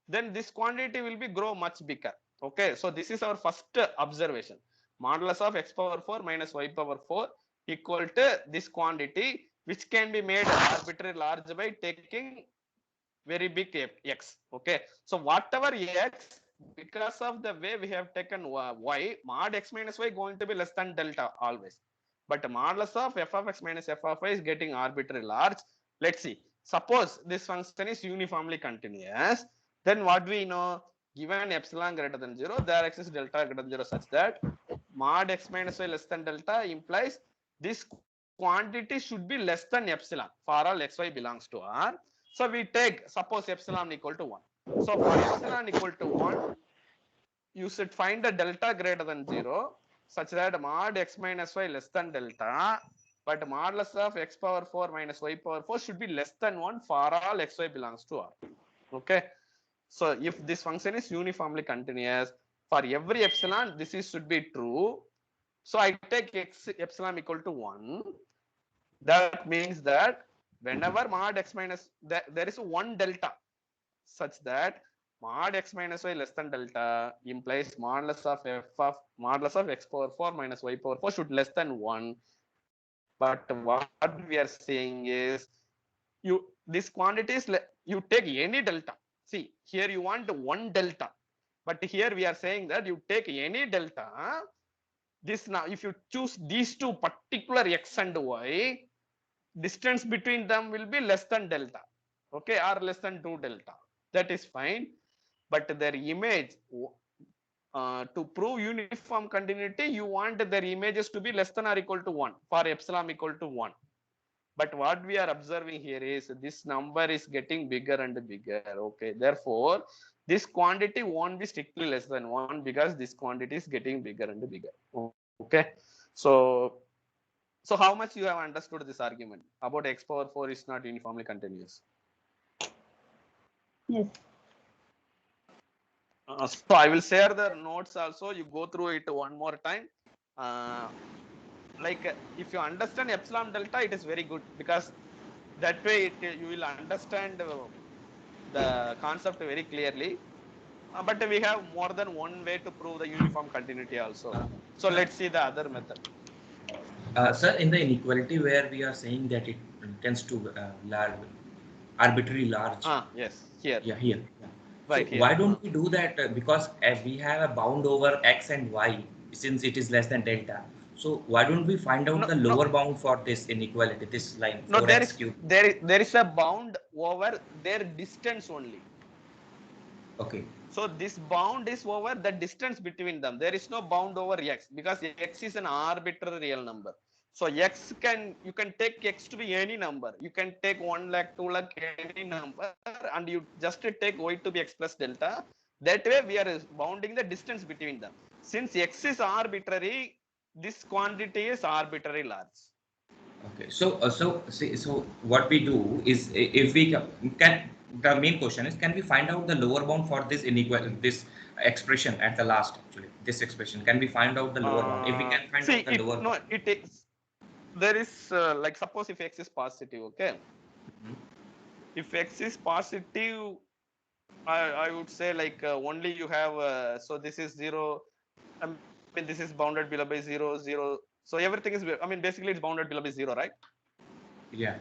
then this quantity will be grow much bigger. Okay, so this is our first observation. Modulus of x power 4 minus y power 4 equal to this quantity, which can be made arbitrarily large by taking very big x. Okay, so whatever x, because of the way we have taken y, mod x minus y going to be less than delta always. But modulus of f of x minus f of y is getting arbitrarily large. Let's see. Suppose this function is uniformly continuous, then what we know? Given epsilon greater than 0, there exists delta greater than 0 such that mod x minus y less than delta implies this quantity should be less than epsilon for all xy belongs to R. So we take, suppose epsilon equal to 1. So for epsilon equal to 1, you should find a delta greater than 0 such that mod x minus y less than delta, but modulus of x power 4 minus y power 4 should be less than 1 for all xy belongs to R. Okay. So if this function is uniformly continuous, for every epsilon, this is should be true. So I take x epsilon equal to 1. That means that whenever mod x minus, there is one delta such that mod x minus y less than delta implies modulus of x power 4 minus y power 4 should less than 1. But what we are saying is, this quantity is, you take any delta. See, here you want one delta, but here we are saying that you take any delta. This now, if you choose these two particular x and y, distance between them will be less than delta, okay, or less than 2 delta. That is fine, but their image, to prove uniform continuity, you want their images to be less than or equal to 1 for epsilon equal to 1. But what we are observing here is this number is getting bigger and bigger. Okay, therefore this quantity won't be strictly less than 1 because this quantity is getting bigger and bigger. Okay, so how much you have understood this argument about x power 4 is not uniformly continuous? Yes. So I will share the notes also. You go through it one more time. Like if you understand epsilon delta, it is very good, because that way you will understand the concept very clearly. But we have more than one way to prove the uniform continuity also. So let's see the other method. Sir, in the inequality where we are saying that it tends to arbitrarily large. Yes, here. Yeah, here. Yeah. Right. So here. why don't we do that? Because we have a bound over x and y since it is less than delta. So why don't we find out the lower bound for this inequality, this line? No, there is a bound over their distance only. Okay. So this bound is over the distance between them. There is no bound over x, because x is an arbitrary real number. So you can take x to be any number. You can take 1 lakh, 2 lakh, any number, and you just take y to be x plus delta. That way we are bounding the distance between them. Since x is arbitrary, this quantity is arbitrarily large. Okay. So what we do is, if we can the main question is, can we find out the lower bound for this inequality, this expression at the last? Actually, this expression, can we find out the lower bound? If we can find See, out the lower no, bound, it takes, there is like suppose if x is positive, okay. If x is positive, I would say like only you have so this is 0. I mean this is bounded below by 0, 0. So everything is, I mean basically it's bounded below by 0, right? yeah,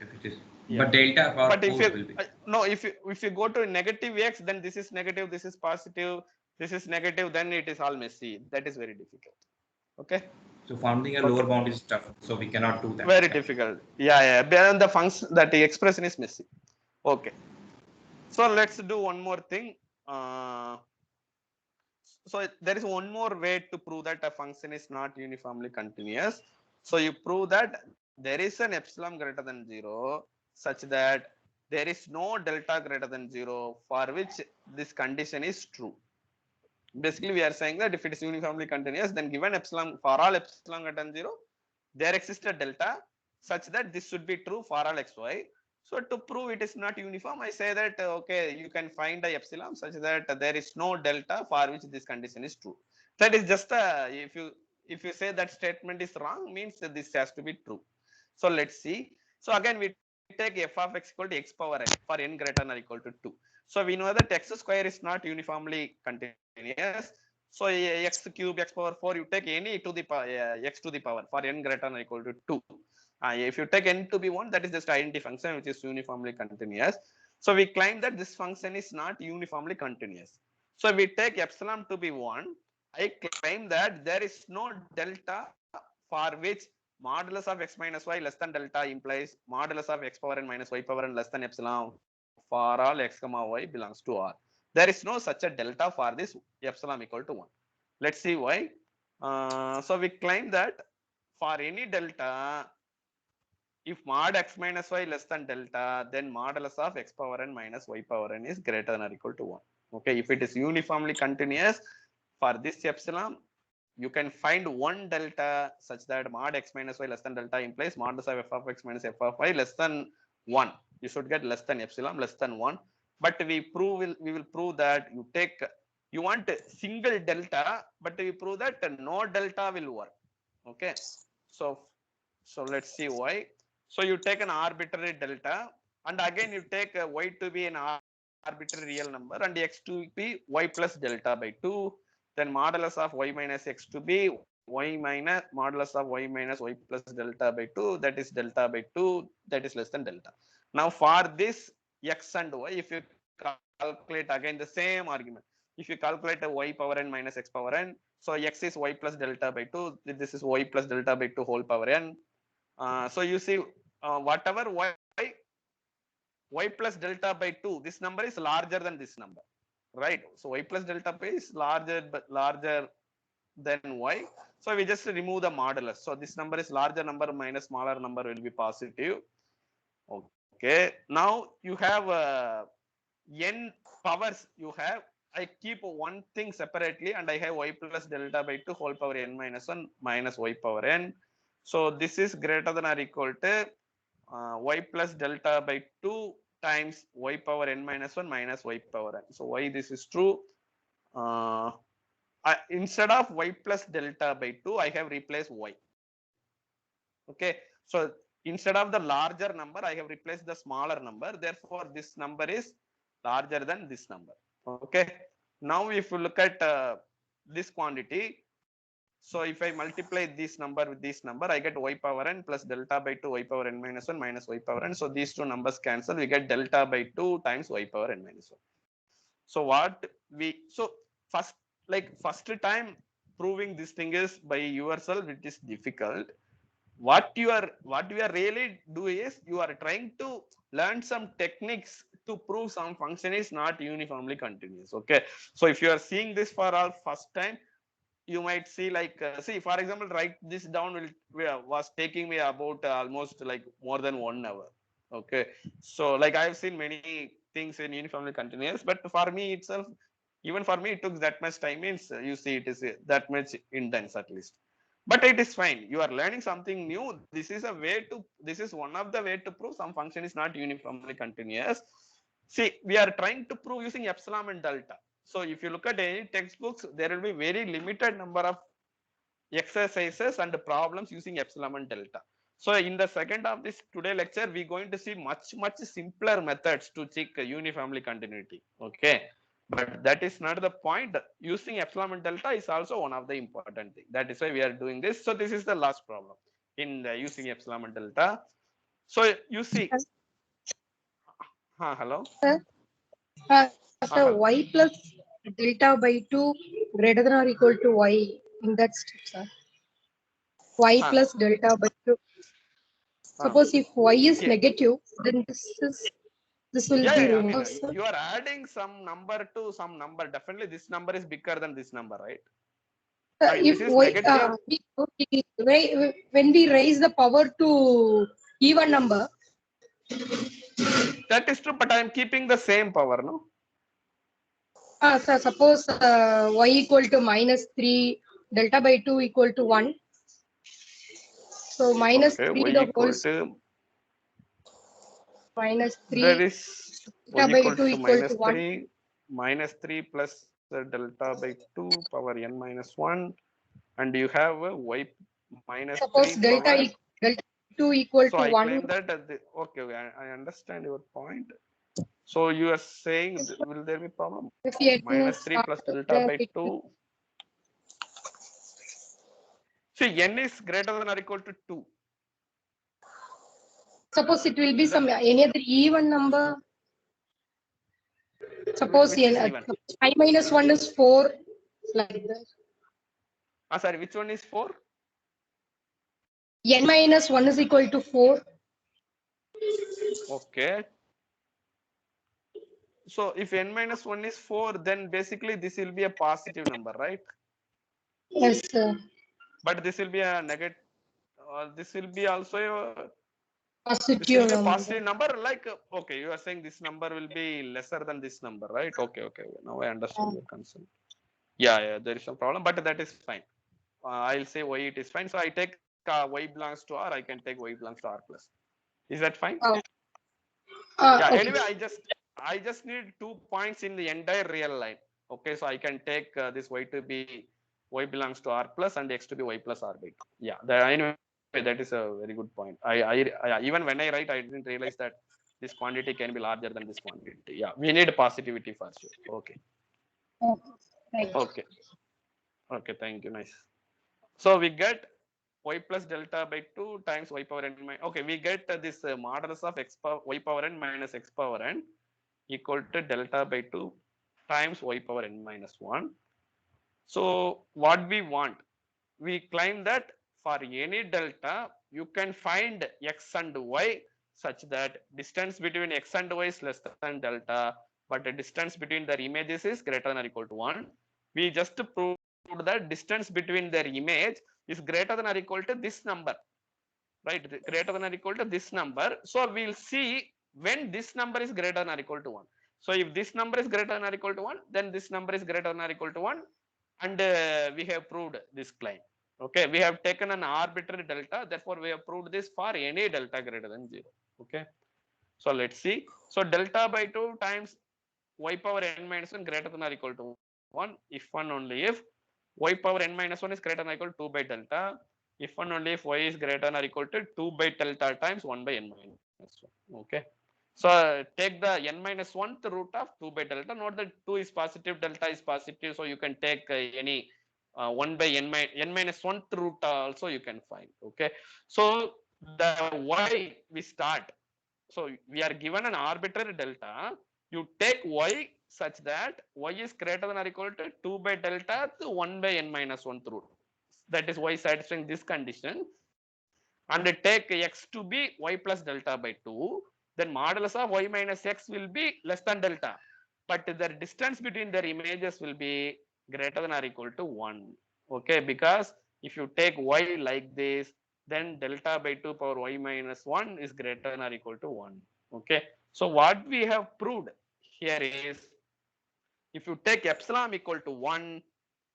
if it is, Yeah. but delta power But if 4 you will be. no, if you go to negative x, then this is negative, this is positive, this is negative, then it is all messy. That is very difficult. Okay. So finding a lower bound is tough. So we cannot do that. Very difficult. Yeah. Beyond the function, that the expression is messy. Okay. So let's do one more thing. So there is one more way to prove that a function is not uniformly continuous. So you prove that there is an epsilon greater than 0 such that there is no delta greater than 0 for which this condition is true. Basically, we are saying that if it is uniformly continuous, then given epsilon, for all epsilon greater than 0, there exists a delta such that this should be true for all xy. So to prove it is not uniform, I say that okay, you can find a epsilon such that there is no delta for which this condition is true. That is just a, if you say that statement is wrong, means that this has to be true. So let's see. So again, we take f of x equal to x power n for n greater than or equal to 2. So we know that x square is not uniformly continuous. So x cube, x power 4, you take any to the power x to the power for n greater than or equal to 2. If you take n to be 1, that is just identity function which is uniformly continuous. So we claim that this function is not uniformly continuous. So we take epsilon to be 1. I claim that there is no delta for which modulus of x minus y less than delta implies modulus of x power n minus y power n less than epsilon for all x comma y belongs to R. There is no such a delta for this epsilon equal to 1. Let's see why. So we claim that for any delta, if mod x minus y less than delta, then modulus of x power n minus y power n is greater than or equal to 1. Okay, if it is uniformly continuous for this epsilon, you can find one delta such that mod x minus y less than delta implies modulus of f of x minus f of y less than 1. You should get less than epsilon less than 1. But we will prove that you want a single delta, but we prove that no delta will work. Okay, so let's see why. So you take an arbitrary delta, and again you take y to be an arbitrary real number and x to be y plus delta by 2. Then modulus of y minus x to be y minus modulus of y minus y plus delta by 2, that is delta by 2, that is less than delta. Now for this x and y, if you calculate again the same argument, if you calculate a y power n minus x power n, so x is y plus delta by 2, this is y plus delta by 2 whole power n. So you see whatever y plus delta by 2, this number is larger than this number, right? So y plus delta by is larger than y. So we just remove the modulus. So this number is larger number minus smaller number will be positive. Okay. Now you have n powers. I keep one thing separately, and I have y plus delta by 2 whole power n minus 1 minus y power n. So this is greater than or equal to y plus delta by 2 times y power n minus 1 minus y power n. So why this is true? Instead of y plus delta by 2, I have replaced y. Okay, so instead of the larger number, I have replaced the smaller number. Therefore, this number is larger than this number. Okay, now if you look at this quantity, so if I multiply this number with this number, I get y power n plus delta by 2 y power n minus 1 minus y power n. So these two numbers cancel. We get delta by 2 times y power n minus 1. So first time proving this thing is by yourself, it is difficult. What you are really doing is you are trying to learn some techniques to prove some function is not uniformly continuous. Okay, so if you are seeing this for all first time, you might see like see, for example, write this down was taking me about almost like more than 1 hour. Okay, so like I've seen many things in uniformly continuous, but for me itself, even for me it took that much time. Means you see it is that much intense at least, but it is fine. You are learning something new. This is one of the way to prove some function is not uniformly continuous. See, we are trying to prove using epsilon and delta. So if you look at any textbooks, there will be very limited number of exercises and problems using epsilon and delta. So in the second of this today lecture, we're going to see much simpler methods to check uniformly continuity. Okay, but that is not the point. Using epsilon and delta is also one of the important thing. That is why we are doing this. So this is the last problem in the using epsilon and delta. So you see, hello. So y plus delta by 2 greater than or equal to y in that step, sir. Y plus delta by 2. Suppose if y is negative, then this will be removed. I mean, you are adding some number to some number. Definitely, this number is bigger than this number, right? I mean, If when we raise the power to even number, that is true, but I am keeping the same power, no? So suppose y equal to -3, delta by 2 equal to 1. So minus 3 y the equal whole to -3. That is y delta by equal 2 to equal minus to 1. 3 minus 3 plus the delta by 2 power n minus 1, and you have a y minus Suppose 3 delta power. delta 2 equal So to I 1. claim that okay, I understand your point. So you are saying, will there be problem? Minus 3 plus delta by 2. See, n is greater than or equal to 2. Suppose it will be some any other even number. Suppose n 5 minus 1 is 4, like that. Sorry, which one is 4? N minus 1 is equal to 4. Okay. So if n minus 1 is 4, then basically this will be a positive number, right? Yes, sir. But this will be a negative. This will be also a positive number. Like, okay, you are saying this number will be lesser than this number, right? Okay. Now I understand your concern. Yeah, there is some problem, but that is fine. I'll say y it is fine. So I take y belongs to R. I can take y belongs to R plus. Is that fine? Yeah. Okay. Anyway, I just need 2 points in the entire real line. Okay, so I can take this y to be y belongs to R plus and x to be y plus R by 2. Yeah. Anyway, that is a very good point. I even when I write, I didn't realize that this quantity can be larger than this quantity. Yeah, we need positivity for sure. Okay. Okay. Thank you. Nice. So we get y plus delta by 2 times y power n minus. Okay, we get this modulus of y power n minus x power n equal to delta by 2 times y power n minus 1. So what we want, we claim that for any delta, you can find x and y such that distance between x and y is less than delta, but the distance between their images is greater than or equal to 1. We just proved that distance between their image is greater than or equal to this number, right? Greater than or equal to this number. So we'll see when this number is greater than or equal to 1. So if this number is greater than or equal to 1, then this number is greater than or equal to 1, and we have proved this claim. Okay, we have taken an arbitrary delta, therefore we have proved this for any delta greater than 0. Okay, so let's see. So delta by 2 times y power n minus 1 greater than or equal to 1 if and only if y power n minus 1 is greater than or equal to 2 by delta, if and only if y is greater than or equal to 2 by delta times 1 by n minus 1. Okay, so take the n minus 1th root of 2 by delta. Note that 2 is positive, delta is positive, so you can take any 1 by n minus 1th root also you can find. Okay, so the y we start. So we are given an arbitrary delta. You take y such that y is greater than or equal to 2 by delta to 1 by n minus 1th root. That is y satisfying this condition. And take x to be y plus delta by 2. Then modulus of y minus x will be less than delta. But the distance between their images will be greater than or equal to 1. Okay, because if you take y like this, then delta by 2 power y minus 1 is greater than or equal to 1. Okay, so what we have proved here is, if you take epsilon equal to 1,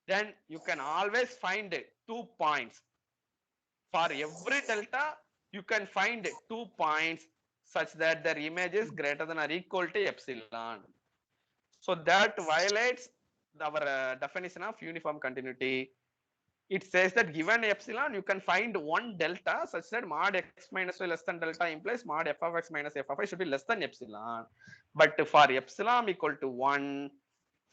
then you can always find 2 points. For every delta, you can find 2 points such that their image is greater than or equal to epsilon. So that violates our definition of uniform continuity. It says that given epsilon, you can find one delta such that mod x minus y less than delta implies mod f of x minus f of y should be less than epsilon. But for epsilon equal to 1,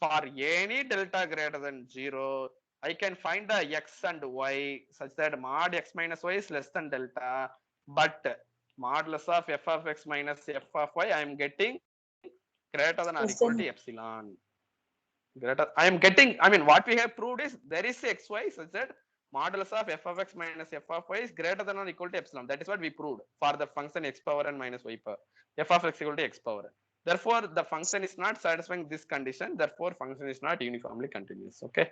for any delta greater than 0, I can find the x and y such that mod x minus y is less than delta, but modulus of f of x minus f of y, I am getting greater than or equal to epsilon. I am getting, I mean, what we have proved is there is xy such that modulus of f of x minus f of y is greater than or equal to epsilon. That is what we proved for the function x power n minus y power, f of x equal to x power n. Therefore, the function is not satisfying this condition. Therefore, function is not uniformly continuous. Okay.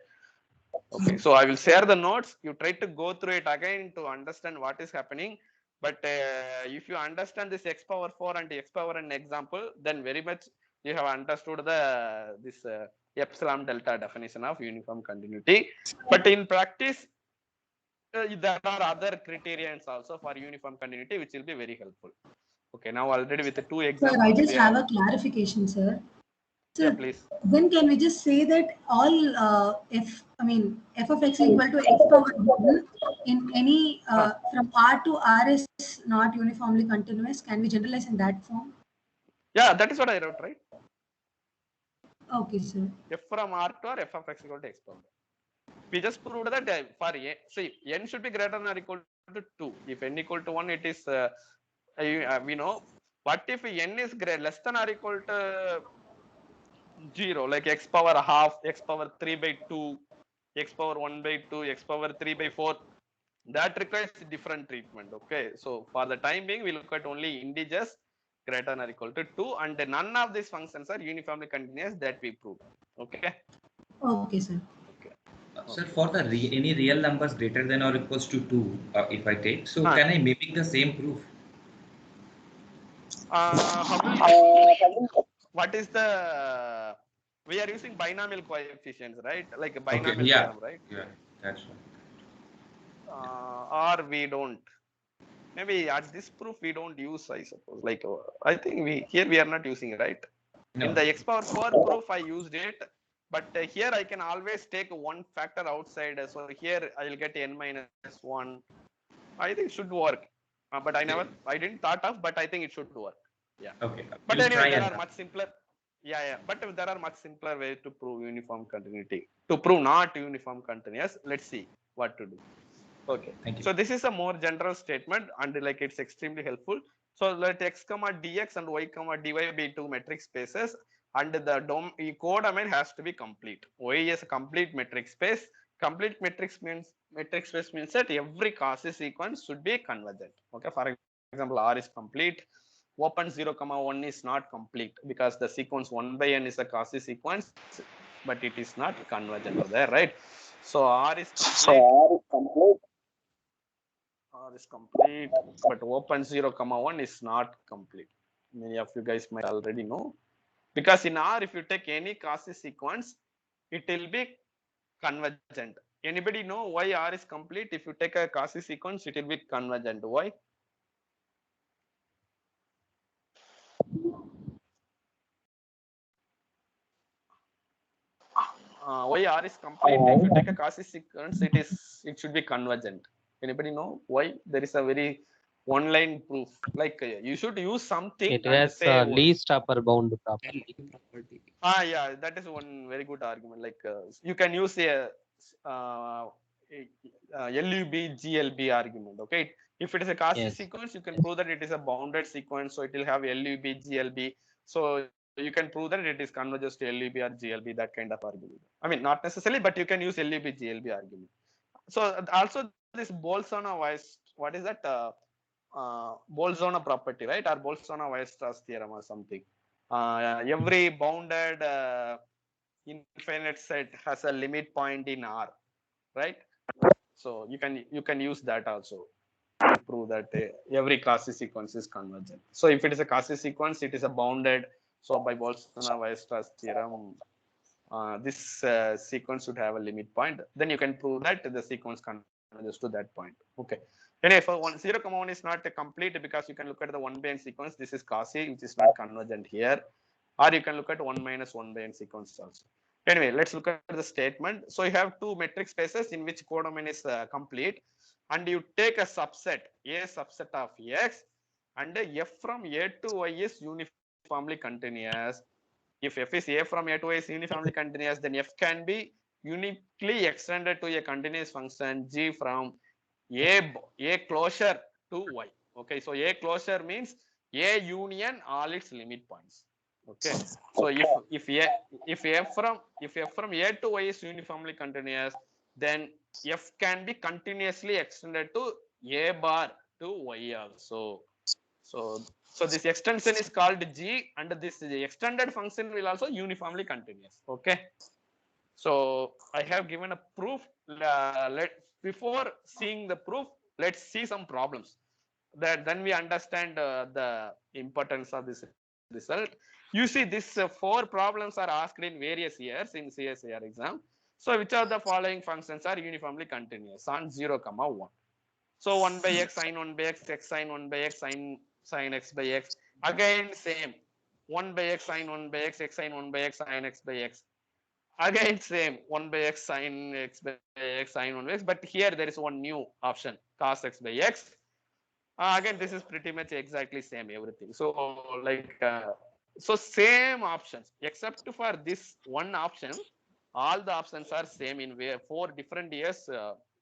Okay. So I will share the notes. You try to go through it again to understand what is happening. But if you understand this x power 4 and x power n example, then very much you have understood this epsilon delta definition of uniform continuity. But in practice, there are other criterions also for uniform continuity, which will be very helpful. Okay, now already with the 2 examples. Sir, I just have a clarification, sir. Yeah, please. Then can we just say that all f of x equal to x power n in any from R to R is not uniformly continuous? Can we generalize in that form? Yeah, that is what I wrote, right? Okay, sir. F from R to R, f of x equal to x power. We just proved that for a, see, n should be greater than or equal to 2. If n equal to 1, it is, we know. What if n is less than or equal to 0, like x power half, x power 3 by 2, x power 1 by 2, x power 3 by 4? That requires different treatment. Okay, so for the time being, we look at only integers greater than or equal to 2, and none of these functions are uniformly continuous, that we prove. Okay. Okay, sir. Okay. Sir, for the any real numbers greater than or equals to 2, if I take, so can I mimic the same proof? What is the, we are using binomial coefficients, right? Like a binomial Okay, yeah. theorem, right? Yeah, that's Or right. we don't. Maybe at this proof we don't use, I suppose. Like I think we are not using it, right? No. In the x power 4 proof I used it, but here I can always take one factor outside. So here I will get n minus 1. I think it should work. But I didn't thought of, but I think it should work. Yeah. Okay. But anyway, there are much simpler. Yeah. But there are much simpler ways to prove uniform continuity. To prove not uniform continuous, let's see what to do. Okay. Thank you. So this is a more general statement, and like it's extremely helpful. So let x comma dx and y comma dy be 2 metric spaces, and the codomain has to be complete. Y is a complete metric space. Complete metric space means that every Cauchy sequence should be convergent. Okay. For example, R is complete. Open 0, 1 is not complete because the sequence 1 by n is a Cauchy sequence, but it is not convergent there, right? So R is complete. R is complete, but open 0, 1 is not complete. Many of you guys might already know. Because in R, if you take any Cauchy sequence, it will be convergent. Anybody know why R is complete? If you take a Cauchy sequence, it will be convergent. Why? Why R is complete? If you take a Cauchy sequence, it should be convergent. Anybody know why? There is a very one-line proof. Like you should use something. It has least upper bound property. Yeah, that is one very good argument. Like you can use a LUB GLB argument. Okay, if it is a Cauchy sequence, you can prove that it is a bounded sequence, so it will have LUB GLB. So you can prove that it is converges to LUB or GLB, that kind of argument. I mean, not necessarily, but you can use LUB GLB argument. So also this Bolzano-Weierstrass, what is that? Bolzano property, right? Or Bolzano-Weierstrass theorem or something. Every bounded infinite set has a limit point in R, right? So you can use that also to prove that every Cauchy sequence is convergent. So if it is a Cauchy sequence, it is a bounded. So by Bolzano-Weierstrass theorem, this sequence should have a limit point. Then you can prove that the sequence converges to that point. Okay. Anyway, for 0, 1 is not complete because you can look at the 1 by n sequence. This is cos A, which is not convergent here. Or you can look at 1 minus 1 by n sequence also. Anyway, let's look at the statement. So you have two metric spaces in which codomain is complete, and you take a subset, A subset of X, and F from A to Y is uniformly continuous. If F is A from A to Y is uniformly continuous, then F can be uniquely extended to a continuous function G from A closure to Y. Okay, so A closure means A union all its limit points. Okay, so if F from A to Y is uniformly continuous, then F can be continuously extended to A bar to Y also. So this extension is called G, and this extended function will also uniformly continuous. Okay, so I have given a proof. Before seeing the proof, let's see some problems. That then we understand the importance of this result. You see, these 4 problems are asked in various years in CSIR exam. So which of the following functions are uniformly continuous on 0, 1? So 1 by x sin 1 by x, x sin 1 by x, sin x by x. Again same, 1 by x sin 1 by x, x sin 1 by x, sin x by x. Again same, 1 by x sin x by x, sin 1 by x. But here there is one new option, cos x by x. Again, this is pretty much exactly same everything. So like so same options, except for this one option, all the options are same in 4 different years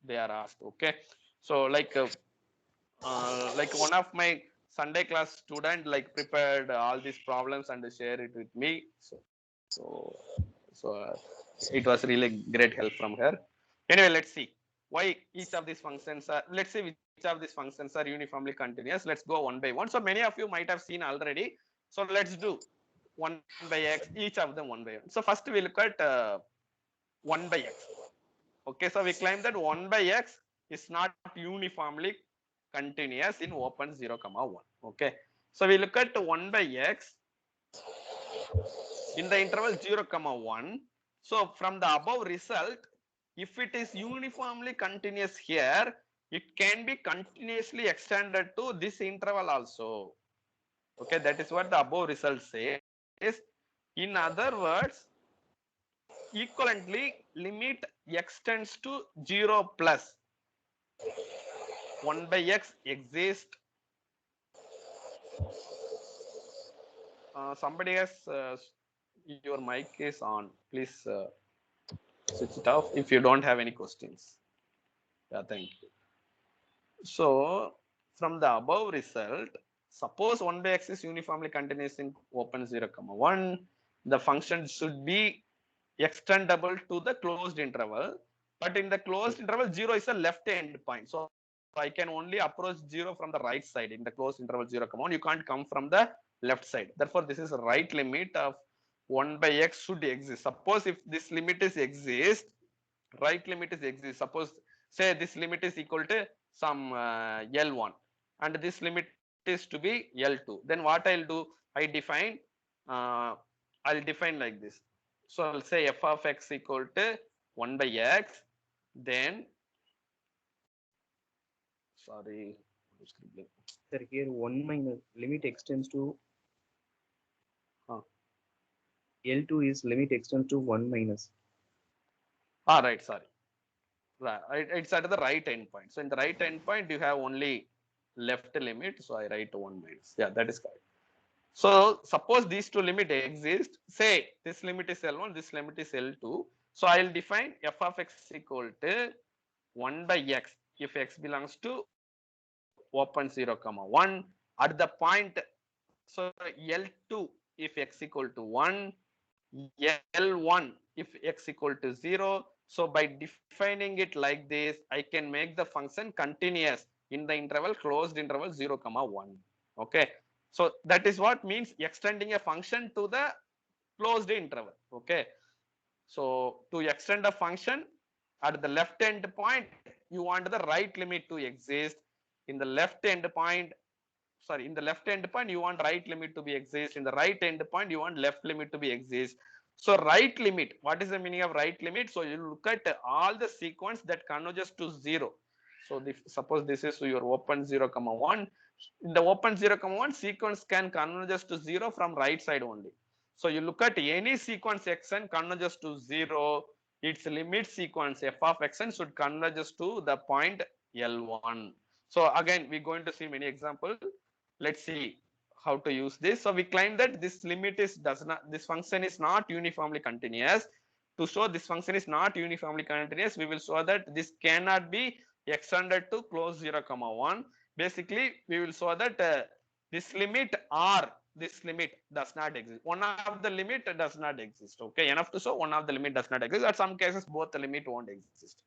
they are asked. Okay, so like one of my Sunday class student like prepared all these problems and share it with me. So it was really great help from her. Anyway, let's see why each of these functions are, let's see which of these functions are uniformly continuous. Let's go one by one. So many of you might have seen already. So let's do 1 by x, each of them 1 by 1. So first we look at 1 by x. Okay, so we claim that 1 by x is not uniformly continuous in open 0, 1. Okay, so we look at 1 by x in the interval 0, 1. So from the above result, if it is uniformly continuous here, it can be continuously extended to this interval also. Okay, that is what the above result says. In other words, equivalently limit x tends to 0 plus 1 by x exists. Somebody has your mic is on. Please switch it off if you don't have any questions. Yeah, thank you. So from the above result, suppose 1 by x is uniformly continuous in open 0, 1. The function should be extendable to the closed interval, but in the closed interval 0 is a left end point. So I can only approach 0 from the right side. In the closed interval 0, 1, you can't come from the left side. Therefore, this is a right limit of 1 by x should exist. Suppose if this limit is exist, right limit is exist. Suppose say this limit is equal to some L1 and this limit is to be L2. Then what I'll do, I'll define like this. So I'll say f of x equal to 1 by x, then sorry, Sir, here 1 minus limit extends to L2 is limit extends to 1 minus. Right, sorry. Right, it's at the right endpoint. So in the right endpoint, you have only left limit. So I write 1 minus. Yeah, that is correct. So suppose these two limits exist. Say this limit is L1, this limit is L2. So I'll define f of x equal to 1 by x if x belongs to open 0, 1 at the point. So L2 if x equal to 1, L1 if x equal to 0. So by defining it like this, I can make the function continuous in the interval closed interval 0, 1. Okay, so that is what means extending a function to the closed interval. Okay, so to extend a function at the left end point, you want the right limit to exist. In the left end point, sorry, in the left end point you want right limit to be exist. In the right end point you want left limit to be exist. So right limit, what is the meaning of right limit? So you look at all the sequence that converges to 0. So suppose this is your open 0, 1. In the open 0, 1, sequence can converge to 0 from right side only. So you look at any sequence xn converges to 0, its limit sequence f of xn should converge to the point L1. So again, we're going to see many examples. Let's see how to use this. So we claim that this limit is this function is not uniformly continuous. To show this function is not uniformly continuous, we will show that this cannot be extended to close 0, 1. Basically, we will show that this limit or this limit does not exist. One of the limit does not exist. Okay, enough to show one of the limit does not exist. At some cases, both the limit won't exist.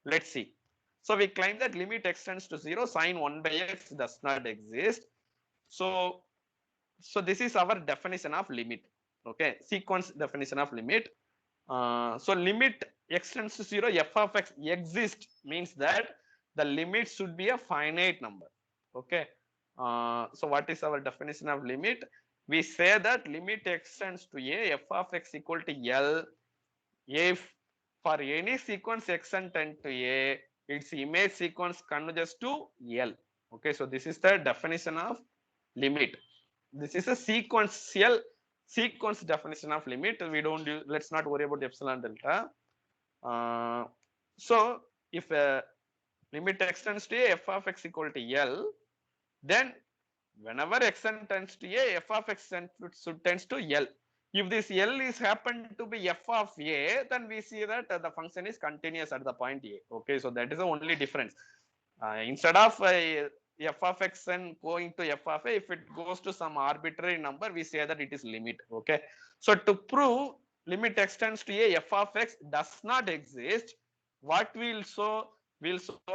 Let's see. So we claim that limit extends to 0, sine 1 by x does not exist. So this is our definition of limit. Okay, sequence definition of limit. So limit extends to 0, f of x exists means that the limit should be a finite number. Okay. So what is our definition of limit? We say that limit extends to a, f of x equal to L, if for any sequence xn tend to a, its image sequence converges to L. Okay, so this is the definition of limit. This is a sequence definition of limit. We don't use, let's not worry about epsilon delta. So if limit extends to a, f of x equal to L, then whenever xn tends to a, f of x tends to L. If this L is happen to be f of a, then we see that the function is continuous at the point a. Okay, so that is the only difference. Instead of f of xn going to f of a, if it goes to some arbitrary number, we say that it is limit. Okay, so to prove limit extends to a, f of x does not exist, what we'll show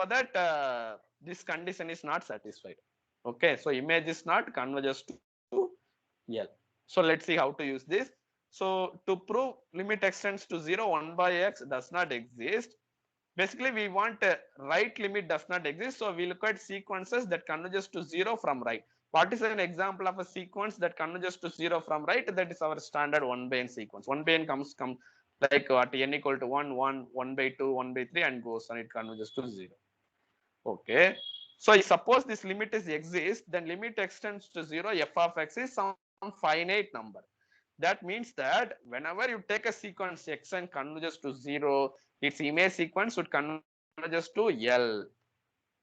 that this condition is not satisfied. Okay, so image is not converges to L. So let's see how to use this. So to prove limit extends to 0, 1 by x does not exist, basically we want right limit does not exist. So we look at sequences that converges to 0 from right. What is an example of a sequence that converges to 0 from right? That is our standard 1 by n sequence. 1 by n comes like what, n equal to 1, 1, 1 by 2, 1 by 3 and goes and it converges to 0. Okay. So suppose this limit is exists, then limit extends to 0, f of x is some finite number. That means that whenever you take a sequence xn converges to 0, its image sequence should converges to L,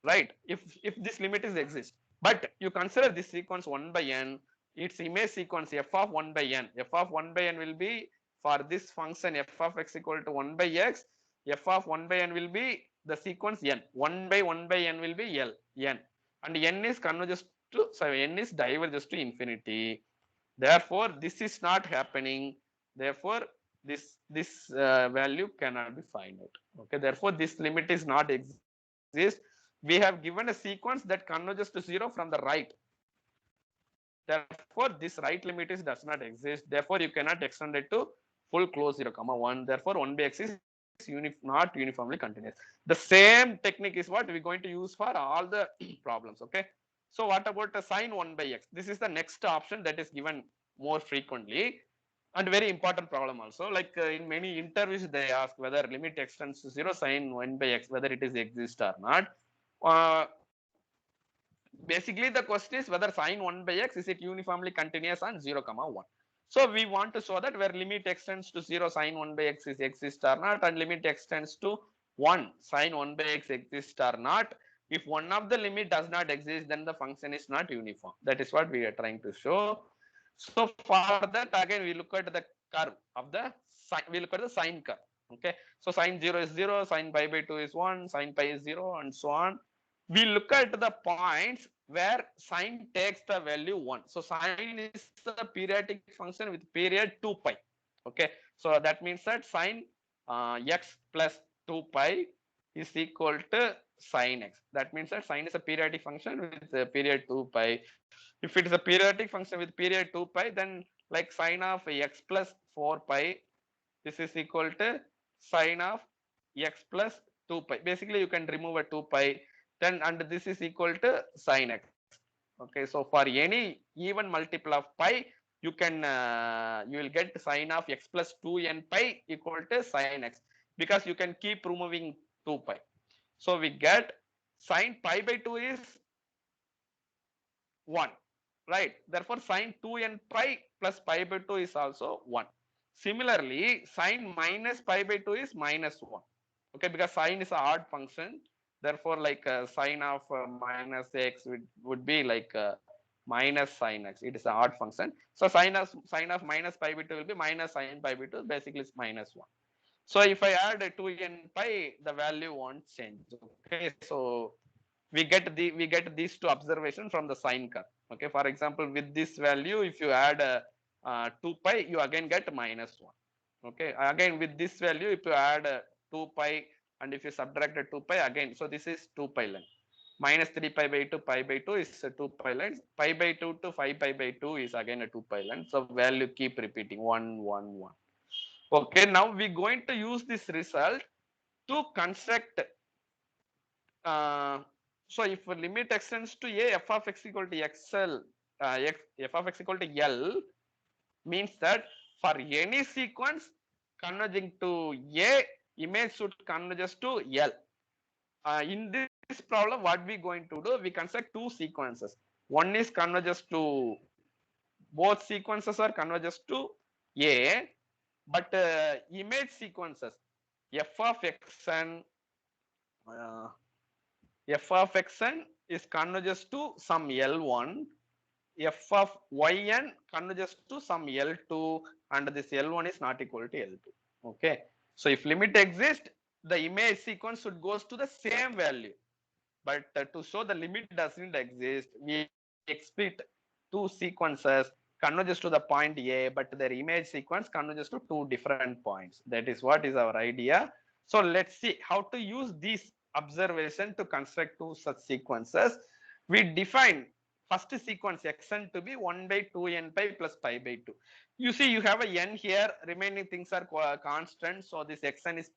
right? If this limit is exist, but you consider this sequence 1 by n, its image sequence f of 1 by n. F of 1 by n will be for this function f of x equal to 1 by x. F of 1 by n will be the sequence n. 1 by n will be L, n, and n is converges to, sorry, n is diverges to infinity. Therefore, this is not happening. Therefore, this value cannot be finite. Okay. Therefore, this limit is not exist. We have given a sequence that converges to 0 from the right. Therefore, this right limit does not exist. Therefore, you cannot extend it to full close 0, 1. Therefore, 1 by x is not uniformly continuous. The same technique is what we're going to use for all the problems. Okay. So what about sine 1 by x? This is the next option that is given more frequently and very important problem also. Like in many interviews, they ask whether limit extends to 0, sine 1 by x, whether it is exist or not. Basically, the question is whether sine 1 by x is it uniformly continuous on 0, 1. So we want to show that where limit extends to 0, sine 1 by x is exist or not, and limit extends to 1, sine 1 by x exist or not. If one of the limit does not exist, then the function is not uniform. That is what we are trying to show. So for that, again, we look at the curve of the sine. We look at the sine curve. Okay. So sine 0 is 0, sine pi by 2 is 1, sine pi is 0, and so on. We look at the points where sine takes the value 1. So sine is the periodic function with period 2 pi. Okay. So that means that sine x plus 2 pi is equal to sine x. That means that sine is a periodic function with a period 2 pi. If it is a periodic function with period 2 pi, then like sine of x plus 4 pi, this is equal to sine of x plus 2 pi. Basically, you can remove a 2 pi, then and this is equal to sine x. Okay, so for any even multiple of pi, you can you will get sine of x plus 2n pi equal to sine x, because you can keep removing 2 pi. So we get Sine pi by 2 is 1, right? Therefore, sine 2n pi plus pi by 2 is also 1. Similarly, sine minus pi by 2 is minus 1. Okay, because sine is an odd function. Therefore, like sine of minus x would be like minus sine x. It is an odd function. So sine of minus pi by 2 will be minus sine pi by 2. Basically, it's minus 1. So if I add 2n pi, the value won't change. Okay, so we get these two observations from the sine curve. Okay, for example, with this value, if you add 2 pi, you again get minus 1. Okay, again with this value, if you add 2 pi and if you subtract 2 pi again, so this is 2 pi length. Minus 3 pi by 2 pi by 2 is 2 pi length. Pi by 2 to 5 pi by 2 is again a 2 pi length. So value keep repeating 1 1 1. Okay, now we're going to use this result to construct so if limit extends to a, f of x equal to xl, f of x equal to L means that for any sequence converging to A, image should converges to L. In this problem, what we going to do? We construct two sequences. One is converges to, both sequences are converges to A, but image sequences f of xn f of xn is converges to some L1, f of yn converges to some L2, and this L1 is not equal to L2. Okay, so if limit exists, the image sequence should goes to the same value, but to show the limit doesn't exist, we expect two sequences converges to the point A, but their image sequence converges to two different points. That is what is our idea. So let's see how to use this observation to construct two such sequences. We define first sequence xn to be 1 by 2n pi plus pi by 2. You see, you have a n here, remaining things are constant, so this xn is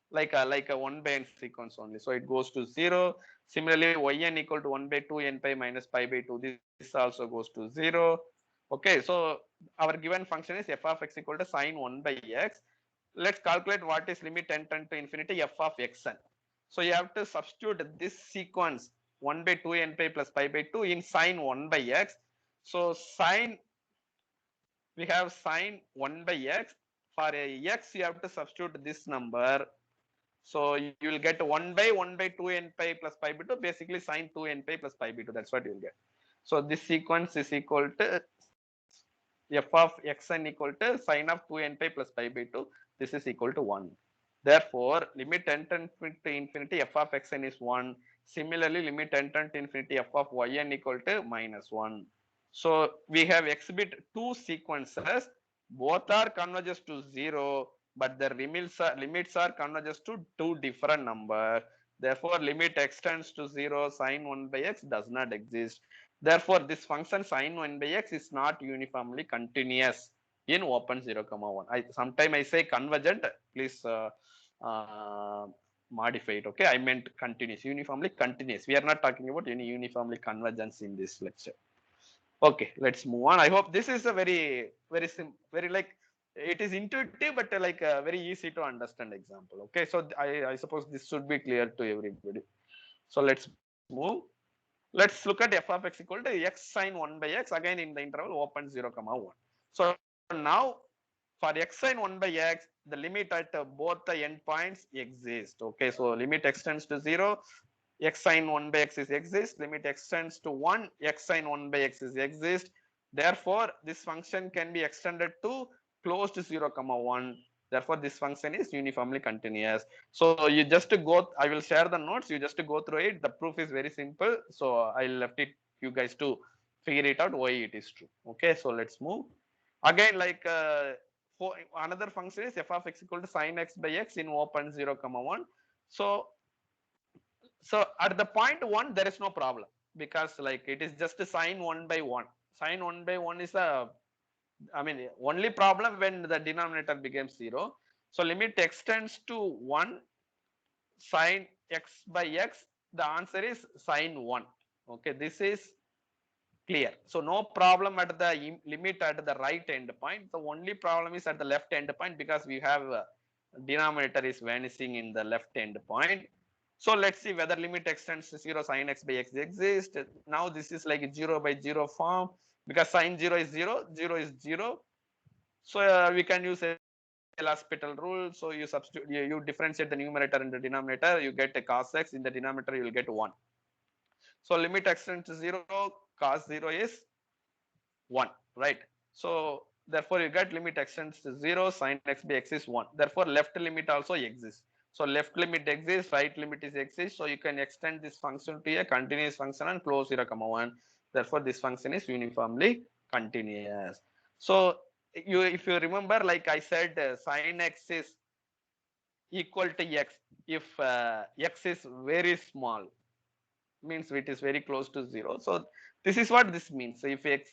like a 1 by n sequence only, so it goes to 0. Similarly, yn equal to 1 by 2n pi minus pi by 2, this also goes to 0. Okay, so our given function is f of x equal to sine 1 by x. Let's calculate what is limit n tend to infinity f of xn. So you have to substitute this sequence 1 by 2n pi plus pi by 2 in sine 1 by x. So sine, we have sine 1 by x. For a x, you have to substitute this number. So you will get 1 by 2n pi plus pi by 2, basically sine 2n pi plus pi by 2. That's what you will get. So this sequence is equal to f of xn equal to sine of 2n pi plus pi by 2. This is equal to 1. Therefore, limit n tend to infinity f of xn is 1. Similarly, limit n tend to infinity f of yn equal to minus 1. So we have exhibit two sequences. Both are converges to 0, but the limits are converges to two different numbers. Therefore, limit extends to 0, sine 1 by x does not exist. Therefore, this function sine 1 by x is not uniformly continuous in open 0, 1. Sometimes I say convergent, please modify it. Okay, I meant continuous, uniformly continuous. We are not talking about any uniformly convergence in this lecture. Okay, let's move on. I hope this is a very like, it is intuitive, but like a very easy to understand example. Okay, so I suppose this should be clear to everybody. So let's move. Let's look at f of x equal to x sine 1 by x, again in the interval open 0, 1. So now for x sine 1 by x, the limit at both the endpoints exist. Okay, so limit extends to 0, x sine 1 by x is exist. Limit extends to 1, x sine 1 by x is exist. Therefore, this function can be extended to close to 0, 1. Therefore, this function is uniformly continuous. So you just go, I will share the notes, you just go through it. The proof is very simple. So I left it you guys to figure it out why it is true. Okay, so let's move. Again, like for another function is f of x equal to sine x by x in open 0, 1. So at the point 1, there is no problem, because like it is just a sine 1 by 1. Sine 1 by 1 is only problem when the denominator becomes 0. So limit extends to 1, sine x by x, the answer is sine 1. Okay, this is clear. So no problem at the limit at the right end point. The only problem is at the left end point, because we have denominator is vanishing in the left end point. So let's see whether limit extends to 0 sin x by x exists. Now this is like a 0 by 0 form because sin 0 is 0, 0 is 0. So we can use a L'Hospital rule. So you substitute, you differentiate the numerator and the denominator, you get a cos x. In the denominator, you will get 1. So limit extends to 0, cos 0 is 1, right? So therefore you get limit extends to 0, sin x by x is 1. Therefore left limit also exists. So left limit exists, right limit is exists. So you can extend this function to a continuous function and close 0, 1. Therefore this function is uniformly continuous. So if you remember, like I said, sin x is equal to x if x is very small, means it is very close to 0. So this is what this means. So if x,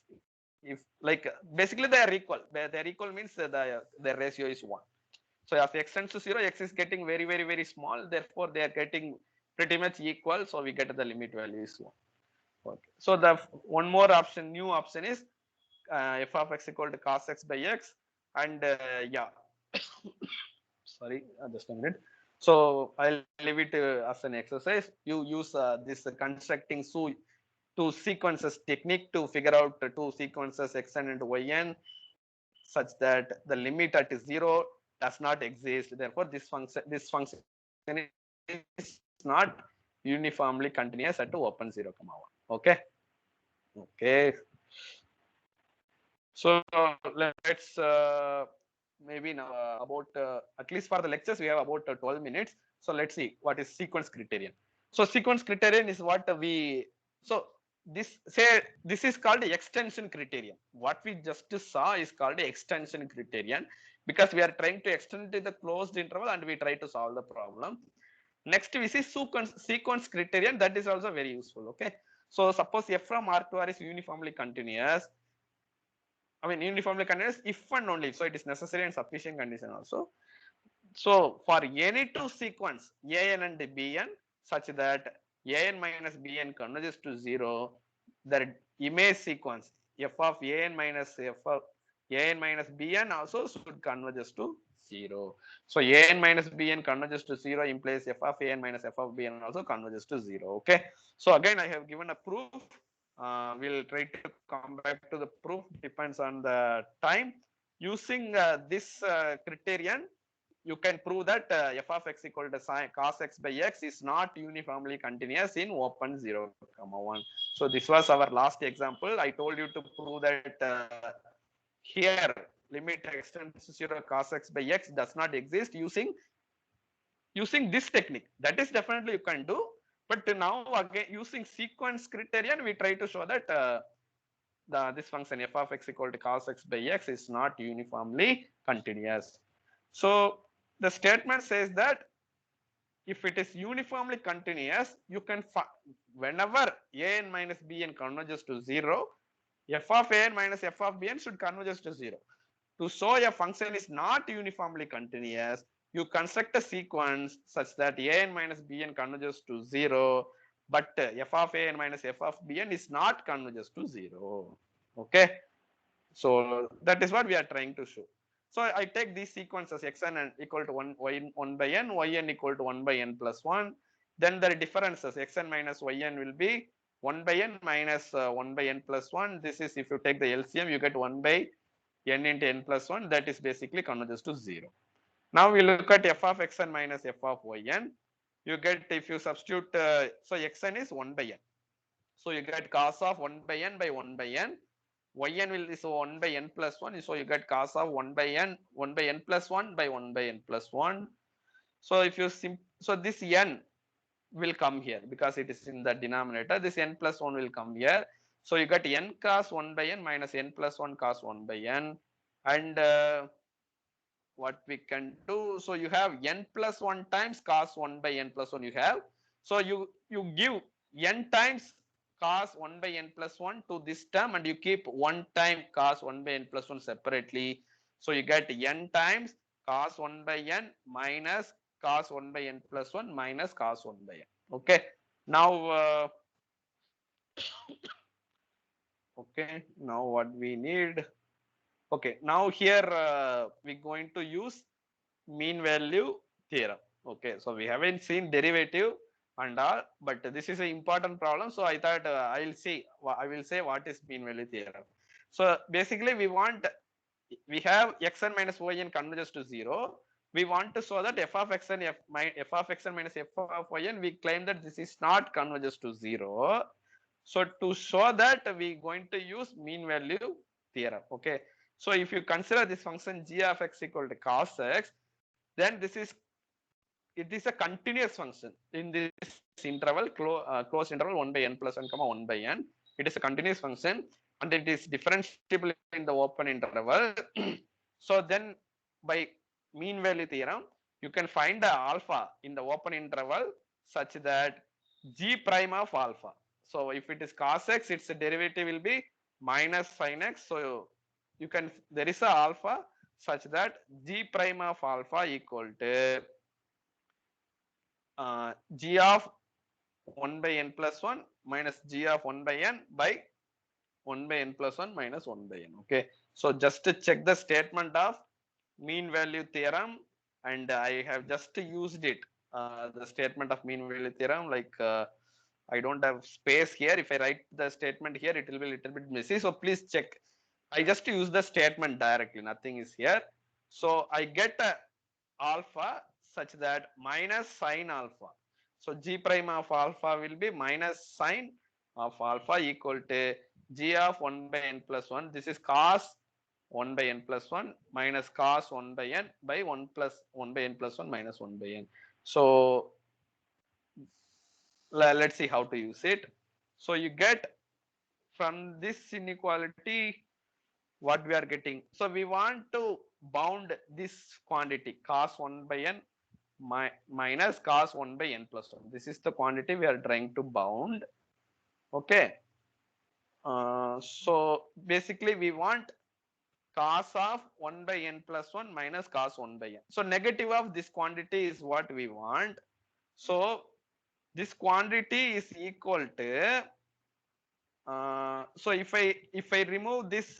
if like basically they are equal, they are equal means the ratio is 1. So if x tends to 0, x is getting very, very, very small. Therefore they are getting pretty much equal. So we get the limit value is 1. Okay. So the one more option, new option is f of x equal to cos x by x, and yeah, sorry, just a minute. So I'll leave it as an exercise. You use this constructing two sequences technique to figure out two sequences xn and yn such that the limit at 0 does not exist. Therefore, this function is not uniformly continuous at open 0, 1. Okay. Okay. So let's maybe now about at least for the lectures we have about 12 minutes. So let's see what is sequence criterion. So sequence criterion is what we, so this is called extension criterion. What we just saw is called extension criterion because we are trying to extend to the closed interval and we try to solve the problem. Next we see sequence criterion, that is also very useful. Okay. So suppose f from R to R is uniformly continuous. I mean uniformly continuous if and only if, so it is necessary and sufficient condition also. So for any two sequence an and bn such that an minus bn converges to 0, the image sequence f of an minus bn also should converges to 0. So an minus bn converges to 0 implies f of an minus f of bn also converges to 0. Okay. So again I have given a proof. We'll try to come back to the proof, depends on the time. Using this criterion, you can prove that f of x equal to cos x by x is not uniformly continuous in open 0, 1. So this was our last example. I told you to prove that here limit extends to 0 cos x by x does not exist using this technique. That is definitely you can do. But now again using sequence criterion, we try to show that this function f of x equal to cos x by x is not uniformly continuous. So the statement says that if it is uniformly continuous, you can whenever an minus bn converges to 0, f of an minus f of bn should converges to 0. To show a function is not uniformly continuous, you construct a sequence such that an minus bn converges to 0, but f of an minus f of bn is not converges to 0. Okay. So that is what we are trying to show. So I take these sequences xn equal to 1 by n, yn equal to 1 by n plus 1. Then the differences xn minus yn will be 1 by n minus 1 by n plus 1. This is if you take the LCM, you get 1 by n into n plus 1. That is basically converges to 0. Now we look at f of xn minus f of yn. You get, if you substitute, so xn is 1 by n. So you get cos of 1 by n by 1 by n. Yn will is 1 by n plus 1. So you get cos of 1 by n plus 1 by 1 by n plus 1. So if you so this n will come here because it is in the denominator. This n plus 1 will come here. So you got n cos 1 by n minus n plus 1 cos 1 by n. And what we can do, so you have n plus 1 times cos 1 by n plus 1 you have. So you give n times cos 1 by n plus 1 to this term and you keep 1 time cos 1 by n plus 1 separately. So you get n times cos 1 by n minus cos 1 by n plus 1 minus cos 1 by n. Okay. Now, okay. Now what we need. Okay. Now here we're going to use mean value theorem. Okay. So we haven't seen derivative. and all, but this is an important problem, so I thought I will say what is mean value theorem. So basically we have xn minus yn converges to 0. We want to show that f of xn f of xn minus f of yn, we claim that this is not converges to 0. So to show that, we going to use mean value theorem. Okay, so if you consider this function g of x equal to cos x, then it is a continuous function in this interval, closed interval 1 by n plus 1 comma 1 by n. It is a continuous function and it is differentiable in the open interval. So then by mean value theorem, you can find the alpha in the open interval such that g prime of alpha. So if it is cos x, its derivative will be minus sin x. So you can, there is a alpha such that g prime of alpha equal to g of 1 by n plus 1 minus g of 1 by n by 1 by n plus 1 minus 1 by n. Okay, so just to check the statement of mean value theorem, and I have just used it, the statement of mean value theorem, like I don't have space here. If I write the statement here, it will be a little bit messy, so please check. I just use the statement directly, nothing is here. So I get a alpha such that minus sin alpha. So g prime of alpha will be minus sin of alpha equal to g of 1 by n plus 1. This is cos 1 by n plus 1 minus cos 1 by n by 1 plus 1 by n plus 1 minus 1 by n. So let's see how to use it. So you get from this inequality what we are getting. So we want to bound this quantity cos 1 by n minus cos 1 by n plus 1. This is the quantity we are trying to bound. Okay. So basically we want cos of 1 by n plus 1 minus cos 1 by n. So negative of this quantity is what we want. So this quantity is equal to so if I remove this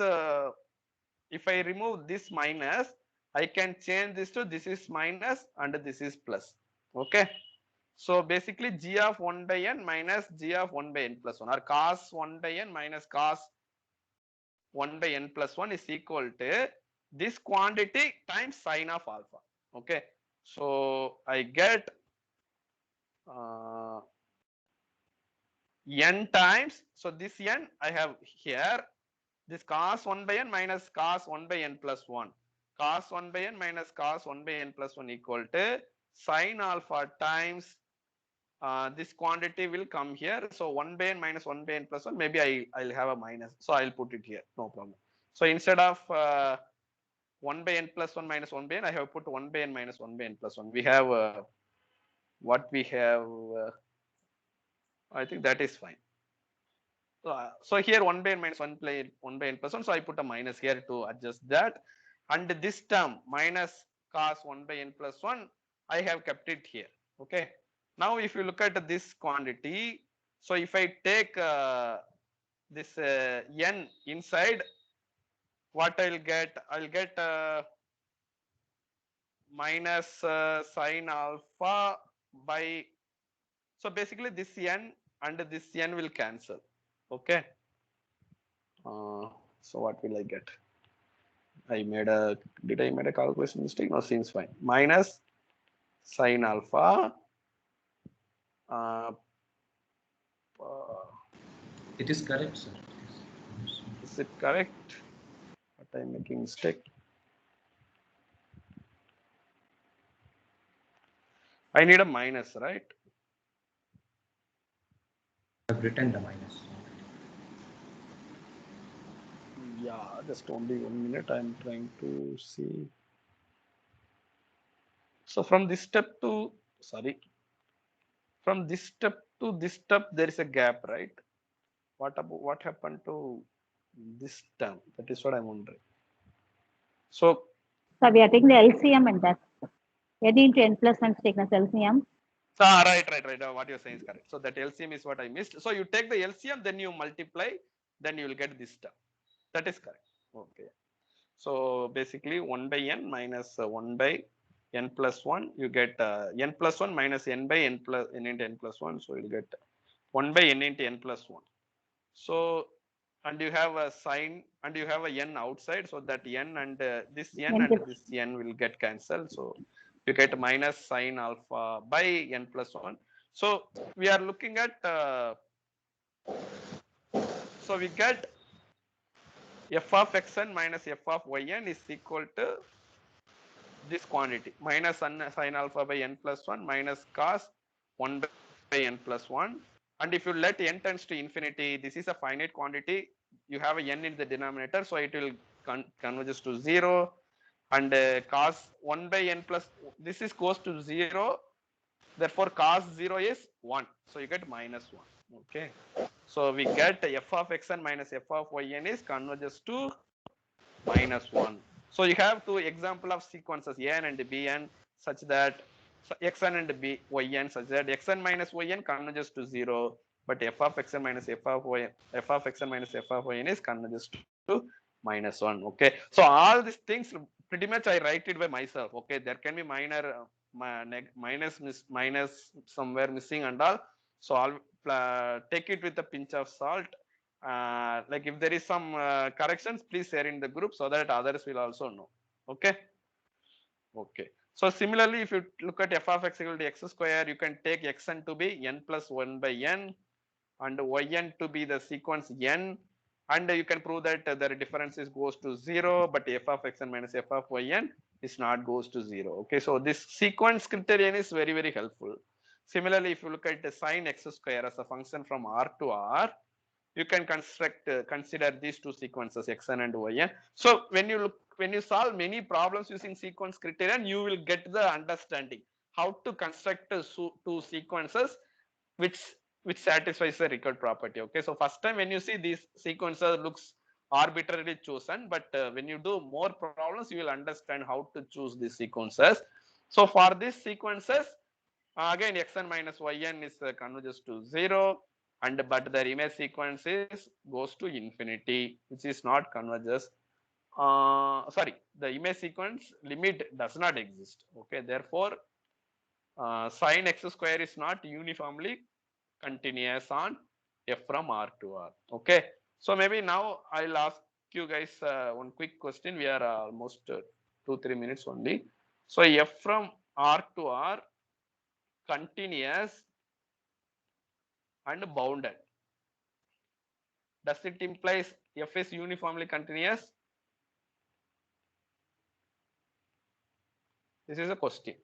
minus, I can change this to this is minus and this is plus. Okay, so basically g of 1 by n minus g of 1 by n plus 1, or cos 1 by n minus cos 1 by n plus 1 is equal to this quantity times sin of alpha. Okay, so I get n times, so this n I have here, this cos 1 by n minus cos 1 by n plus 1, cos 1 by n minus cos 1 by n plus 1 equal to sin alpha times this quantity will come here. So 1 by n minus 1 by n plus 1, maybe I'll have a minus, so I'll put it here, no problem. So instead of 1 by n plus 1 minus 1 by n, I have put 1 by n minus 1 by n plus 1. We have what we have, I think that is fine. So here 1 by n minus 1 by n plus 1, so I put a minus here to adjust that, and this term minus cos 1 by n plus 1, I have kept it here. Okay, now if you look at this quantity, so if I take this n inside, what I'll get minus sin alpha by, so basically this n and this n will cancel. Okay, so what will I get? Did I made a calculation mistake? No, seems fine. Minus sin alpha. It is correct, sir. Is it correct? But I'm making mistake. I need a minus, right? I've written the minus. Yeah, just only 1 minute. I'm trying to see. So from this step to, from this step to this step, there is a gap, right? What happened to this term? That is what I'm wondering. So we are taking the LCM and that. N into n plus 1 is taken as LCM. Right. What you're saying is correct. So that LCM is what I missed. So you take the LCM, then you multiply, then you will get this term. That is correct. Okay. So basically 1 by n minus 1 by n plus 1, you get n plus 1 minus n by n plus n into n plus 1. So you'll get 1 by n into n plus 1. So, and you have a sign and you have a n outside, so that n and this n and this n will get cancelled. So you get minus sine alpha by n plus 1. So we are looking at, so we get f of xn minus f of yn is equal to this quantity, minus sine alpha by n plus 1 minus cos 1 by n plus 1. And if you let n tends to infinity, this is a finite quantity. You have a n in the denominator, so it will converges to 0. And cos 1 by n plus, this is goes to 0. Therefore, cos 0 is 1. So you get minus 1. Okay. So we get f of xn minus f of yn is converges to minus 1. So you have two example of sequences n and bn such that xn and yn such that xn minus yn converges to 0, but f of xn minus f of xn minus f of yn is converges to minus 1. Okay. So all these things pretty much I write it by myself. Okay. There can be minor minus somewhere missing and all. So I'll take it with a pinch of salt. Like if there is some corrections, please share in the group so that others will also know. Okay. Okay. So similarly, if you look at f of x equal to x square, you can take xn to be n plus 1 by n and yn to be the sequence n, and you can prove that the differences goes to 0, but f of xn minus f of yn is not goes to 0. Okay. So this sequence criterion is very, very helpful. Similarly, if you look at the sine x square as a function from R to R, you can consider these two sequences xn and yn. So when you solve many problems using sequence criterion, you will get the understanding how to construct two sequences which satisfies the Riccati property. Okay, so first time when you see these sequences looks arbitrarily chosen, but when you do more problems, you will understand how to choose these sequences. So for these sequences, again xn minus yn is converges to 0. But the image sequence goes to infinity, which is not converges. Sorry, the image sequence limit does not exist. Okay, therefore, sine x square is not uniformly continuous on f from R to R. Okay, so maybe now I'll ask you guys one quick question. We are almost 2-3 minutes only. So f from R to R continuous and bounded. Does it imply f is uniformly continuous? This is a question.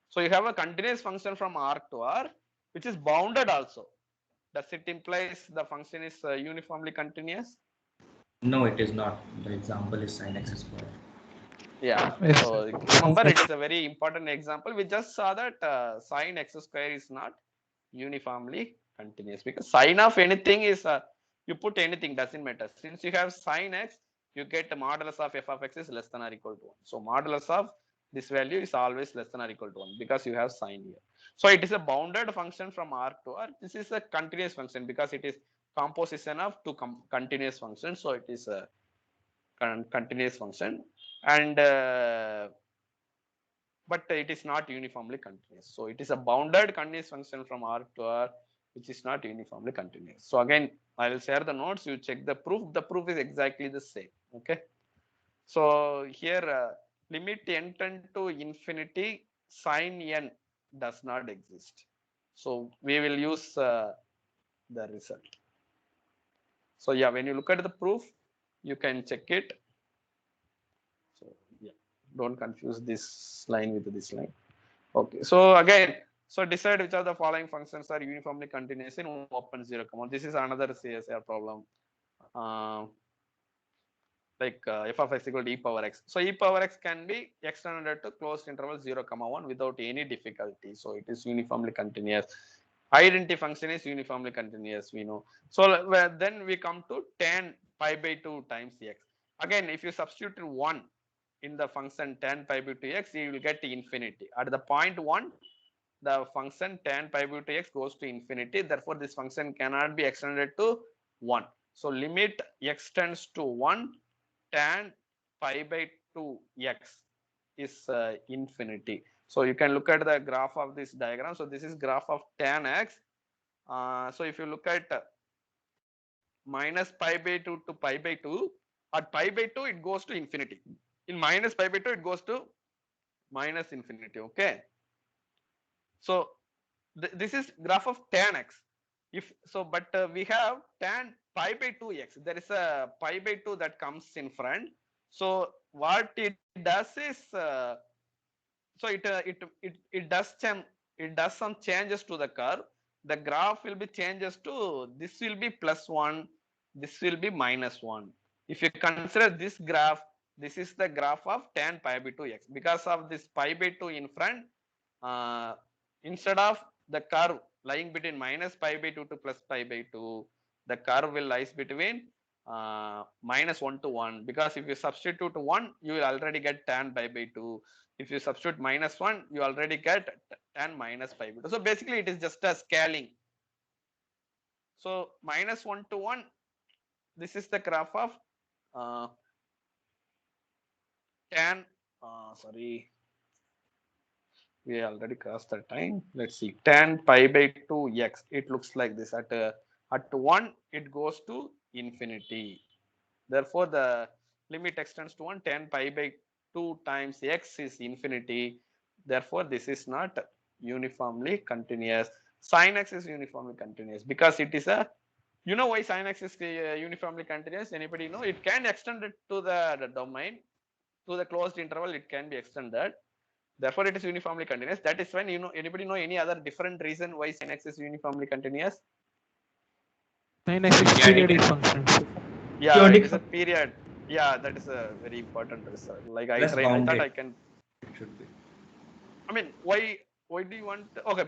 So you have a continuous function from R to R, which is bounded also. Does it imply the function is uniformly continuous? No, it is not. The example is sine x square. Yeah. So remember, it is a very important example. We just saw that sine x square is not uniformly continuous, because sine of anything is you put anything, doesn't matter. Since you have sine x, you get the modulus of f of x is less than or equal to 1. So modulus of this value is always less than or equal to 1 because you have sine here. So it is a bounded function from R to R. This is a continuous function because it is composition of two continuous functions. So it is a continuous function, and but it is not uniformly continuous. So it is a bounded continuous function from R to R, which is not uniformly continuous. So again, I will share the notes. You check the proof. The proof is exactly the same. Okay. So here limit n tend to infinity, sine n does not exist. So we will use the result. So yeah, when you look at the proof, you can check it. So yeah, don't confuse this line with this line. Okay, so again, so decide which of the following functions are uniformly continuous in open 0, this is another CSR problem. Like f of x equal to e power x. So e power x can be extended to closed interval 0, 1 without any difficulty. So it is uniformly continuous. Identity function is uniformly continuous, we know. So then we come to tan pi by 2 times x. Again, if you substitute 1 in the function tan pi by 2x, you will get infinity. At the point 1, the function tan pi by 2x goes to infinity. Therefore, this function cannot be extended to 1. So limit x tends to 1, tan pi by 2x is infinity. So you can look at the graph of this diagram. So this is graph of tan x. So if you look at minus pi by 2 to pi by 2, at pi by 2 it goes to infinity. In minus pi by 2 it goes to minus infinity. Okay. So this is graph of tan x. If so, but we have tan pi by 2x. There is a pi by 2 that comes in front. So what it does is, so it does some changes to the curve. The graph will be changes to, this will be +1, this will be -1. If you consider this graph, this is the graph of tan pi by 2x. Because of this pi by 2 in front, instead of the curve lying between minus pi by 2 to plus pi by 2, the curve will lies between -1 to 1. Because if you substitute 1, you will already get tan pi by 2. If you substitute -1, you already get tan minus pi by 2. So basically it is just a scaling. So -1 to 1, this is the graph of tan, sorry, we already crossed the time. Let's see, tan pi by 2x. It looks like this. At 1, it goes to infinity. Therefore, the limit extends to 1. Tan pi by 2 times x is infinity. Therefore, this is not uniformly continuous. Sin x is uniformly continuous because it is a, you know why sin x is uniformly continuous? Anybody know? It can extend it to the domain, to the closed interval. It can be extended. Therefore, it is uniformly continuous. That is when, you know, anybody know any other different reason why sin x is uniformly continuous? Sin x is periodic function. Yeah, Periodic it is a period. Yeah, that is a very important result. Like I Plus thought I bounded. can. It should be. I mean, why do you want? Okay,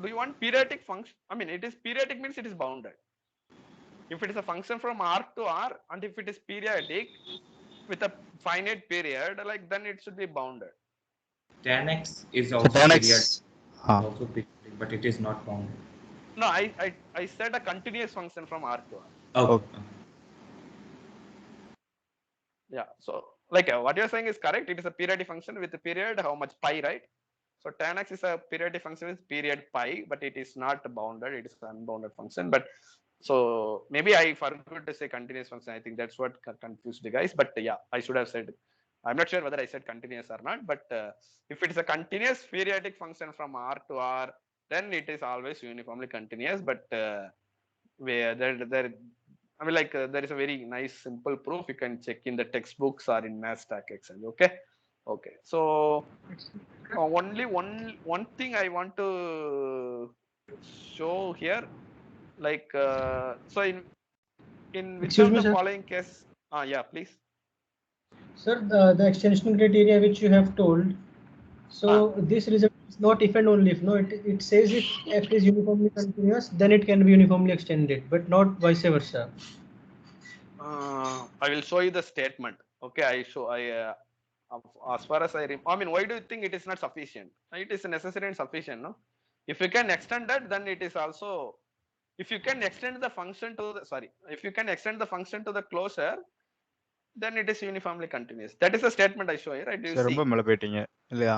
do you want periodic function? I mean, it is periodic means it is bounded. If it is a function from R to R, and if it is periodic with a finite period, like then it should be bounded. Tan x is So also tan period. x. Huh. Also periodic, but it is not bounded. No, I said a continuous function from R to R. Oh. Okay. Yeah, so like what you're saying is correct. It is a periodic function with a period, how much pi, right? So tan x is a periodic function with period pi, but it is not bounded. It is an unbounded function. But so maybe I forgot to say continuous function. I think that's what confused the guys. But yeah, I should have said. I'm not sure whether I said continuous or not. But if it is a continuous periodic function from R to R, then it is always uniformly continuous. But where there I mean, like there is a very nice simple proof. You can check in the textbooks or in MathStackXL. Okay. So only one thing I want to show here, like so in which Excuse of me, the sir. following case? Yeah, please. Sir, the extension criteria which you have told, so this result is not if and only if. No, it says if f is uniformly continuous, then it can be uniformly extended, but not vice versa. I will show you the statement. Okay, as far as I mean, why do you think it is not sufficient? It is necessary and sufficient, no? If you can extend that, then it is also, if you can extend the function to the, if you can extend the function to the closure, then it is uniformly continuous. That is the statement I show you, right? Do you சரி, see? ரொம்ப மேல போயிட்டீங்க இல்லையா?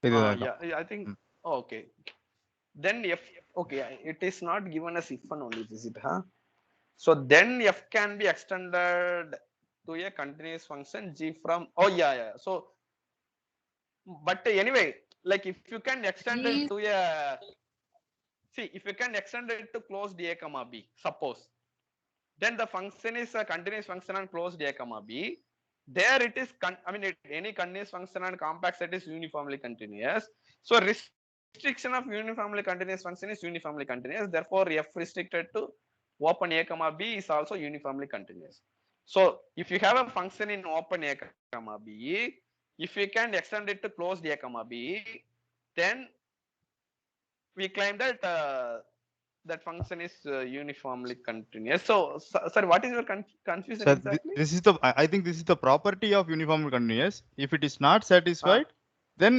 இதுதான். Yeah, I think. Okay. Then if okay, it is not given as if and only, is it? So then f can be extended to a continuous function g from, yeah. So but anyway, like if you can extend it to a, see, if you can extend it to closed a comma b, suppose, then the function is a continuous function on closed a comma b. There it is, any continuous function on compact set is uniformly continuous. So restriction of uniformly continuous function is uniformly continuous. Therefore, f restricted to open a comma b is also uniformly continuous. So if you have a function in open a comma b, if you can extend it to closed a comma b, then we claim that that function is uniformly continuous. So sorry, what is your confusion So exactly? this is the, I think this is the property of uniformly continuous. If it is not satisfied, then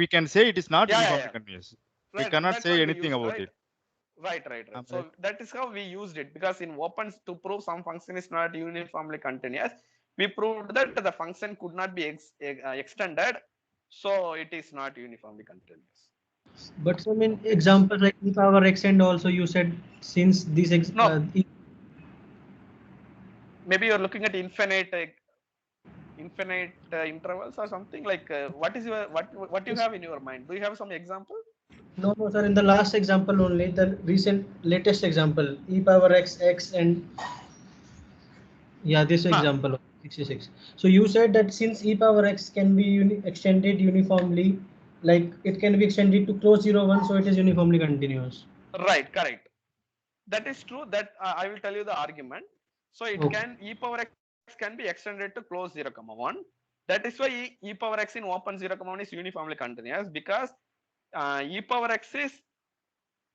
we can say it is not uniformly continuous. We Right, cannot that's say what we anything used, about right? it. Right. So that is how we used it, because in opens to prove some function is not uniformly continuous, we proved that the function could not be extended, so it is not uniformly continuous. But so in examples like e power x, and also you said since this maybe you're looking at infinite intervals or something like. What is your what you have in your mind? Do you have some example? No, sir. In the last example only, the latest example, e power x, and yeah, this example of 66. So you said that since e power x can be extended uniformly, like it can be extended to close 0, 1, so it is uniformly continuous. Right, correct. That is true. That I will tell you the argument. So it can e power x can be extended to close 0, 1. That is why e power x in open 0, 1 is uniformly continuous, because e power x is